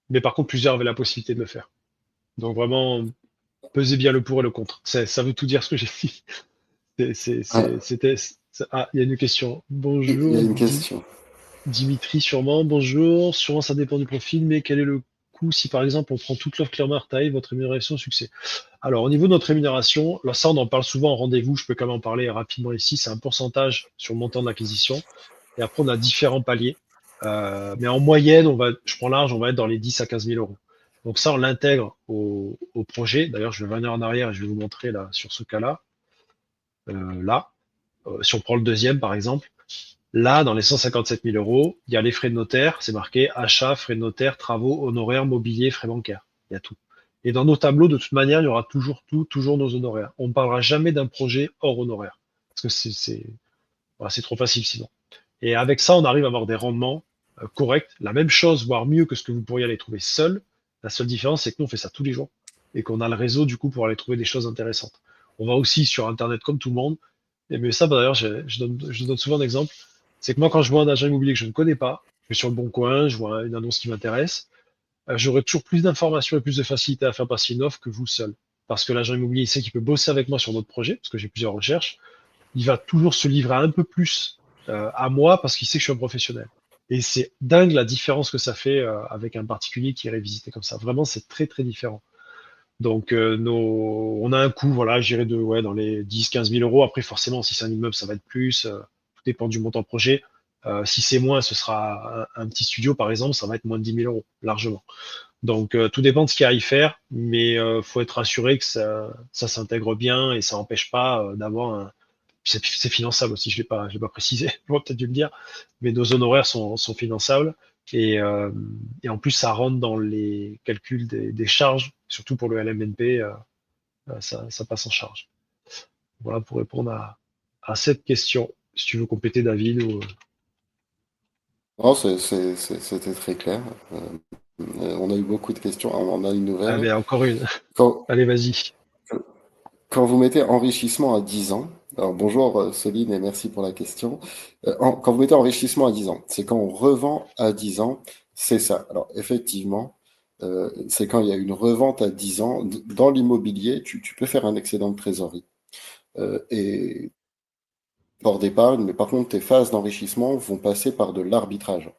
[SPEAKER 1] Mais par contre, plusieurs avaient la possibilité de le faire. Donc vraiment, pesez bien le pour et le contre. Ça veut tout dire ce que j'ai dit.
[SPEAKER 2] Ah,
[SPEAKER 1] Ah, il y a une question.
[SPEAKER 2] il y a
[SPEAKER 1] Bonjour,
[SPEAKER 2] une question.
[SPEAKER 1] Dimitri, sûrement. Bonjour. Sûrement, ça dépend du profil, mais quel est le coup, si par exemple on prend toute l'offre Clearmark taille, votre rémunération succès. Alors, au niveau de notre rémunération, là, ça, on en parle souvent en rendez-vous, je peux quand même en parler rapidement ici, c'est un pourcentage sur le montant de l'acquisition. Et après, on a différents paliers. Mais en moyenne, je prends large, on va être dans les 10 à 15 000 euros. Donc ça, on l'intègre au projet. D'ailleurs, je vais revenir en arrière et je vais vous montrer là, sur ce cas-là. Là, si on prend le deuxième, par exemple, là, dans les 157 000 euros, il y a les frais de notaire, c'est marqué achat, frais de notaire, travaux, honoraires, mobilier, frais bancaires. Il y a tout. Et dans nos tableaux, de toute manière, il y aura toujours tout, toujours nos honoraires. On ne parlera jamais d'un projet hors honoraires. Parce que voilà, c'est trop facile sinon. Et avec ça, on arrive à avoir des rendements corrects, la même chose, voire mieux que ce que vous pourriez aller trouver seul. La seule différence, c'est que nous, on fait ça tous les jours et qu'on a le réseau, du coup, pour aller trouver des choses intéressantes. On va aussi sur Internet comme tout le monde. Et mais ça, bah, d'ailleurs, je donne souvent un exemple. C'est que moi, quand je vois un agent immobilier que je ne connais pas, je vais sur le bon coin, je vois une annonce qui m'intéresse, j'aurai toujours plus d'informations et plus de facilité à faire passer une offre que vous seul. Parce que l'agent immobilier, il sait qu'il peut bosser avec moi sur notre projet, parce que j'ai plusieurs recherches. Il va toujours se livrer un peu plus à moi parce qu'il sait que je suis un professionnel. Et c'est dingue la différence que ça fait avec un particulier qui irait visiter comme ça. Vraiment, c'est très très différent. Donc, on a un coût, voilà, j'irais ouais, dans les 10-15 000 euros. Après, forcément, si c'est un immeuble, ça va être plus. Tout dépend du montant projet. Si c'est moins, ce sera un petit studio, par exemple, ça va être moins de 10 000 euros, largement. Donc, tout dépend de ce qu'il y a à y faire, mais faut être assuré que ça s'intègre bien et ça n'empêche pas d'avoir un. C'est finançable aussi, je l'ai pas précisé, j'aurais peut-être dû le dire, mais nos honoraires sont finançables et en plus ça rentre dans les calculs des charges, surtout pour le LMNP, ça passe en charge. Voilà pour répondre à cette question. Si tu veux compléter, David, ou...
[SPEAKER 2] Non, c'était très clair. On a eu beaucoup de questions. On en a une
[SPEAKER 1] Ah
[SPEAKER 2] nouvelle.
[SPEAKER 1] ben encore une.
[SPEAKER 2] Quand,
[SPEAKER 1] Allez, vas-y.
[SPEAKER 2] quand vous mettez enrichissement à 10 ans, alors bonjour Céline et merci pour la question. Quand vous mettez enrichissement à 10 ans, c'est quand on revend à 10 ans, c'est ça. Alors effectivement, c'est quand il y a une revente à 10 ans. Dans l'immobilier, tu peux faire un excédent de trésorerie. Et hors d'épargne, mais par contre, tes phases d'enrichissement vont passer par de l'arbitrage.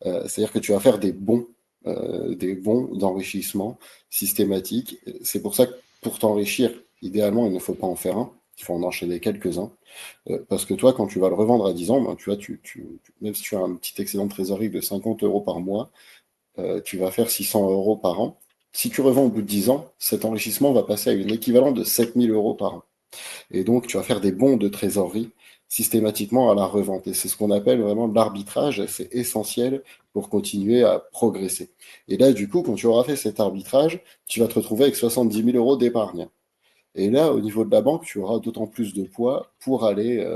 [SPEAKER 2] C'est-à-dire que tu vas faire des bons d'enrichissement systématiques. C'est pour ça que pour t'enrichir, idéalement, il ne faut pas en faire un. Il faut en enchaîner quelques-uns. Parce que toi, quand tu vas le revendre à 10 ans, ben, tu vois, même si tu as un petit excédent de trésorerie de 50 euros par mois, tu vas faire 600 euros par an. Si tu revends au bout de 10 ans, cet enrichissement va passer à une équivalent de 7000 euros par an. Et donc, tu vas faire des bons de trésorerie systématiquement à la revente. Et c'est ce qu'on appelle vraiment l'arbitrage. C'est essentiel pour continuer à progresser. Et là, du coup, quand tu auras fait cet arbitrage, tu vas te retrouver avec 70 000 euros d'épargne. Et là, au niveau de la banque, tu auras d'autant plus de poids pour aller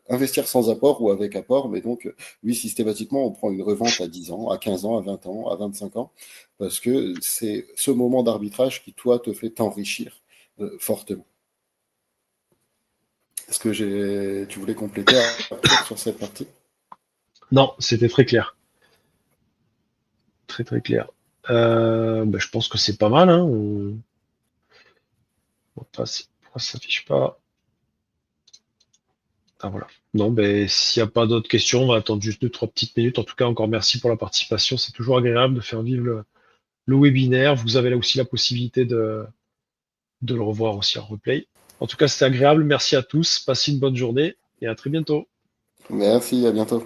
[SPEAKER 2] investir sans apport ou avec apport. Mais donc, oui, systématiquement, on prend une revente à 10 ans, à 15 ans, à 20 ans, à 25 ans, parce que c'est ce moment d'arbitrage qui, toi, te fait t'enrichir fortement. Est-ce que tu voulais compléter Arthur sur cette partie?
[SPEAKER 1] Non, c'était très clair. Très très clair. Ben, je pense que c'est pas mal, hein. On passe. Pourquoi ça s'affiche pas? Ah voilà. Non, ben s'il n'y a pas d'autres questions, on va attendre juste 2-3 petites minutes. En tout cas, encore merci pour la participation. C'est toujours agréable de faire vivre le webinaire. Vous avez là aussi la possibilité de le revoir aussi en replay. En tout cas, c'était agréable. Merci à tous. Passez une bonne journée et à très bientôt.
[SPEAKER 2] Merci, à bientôt.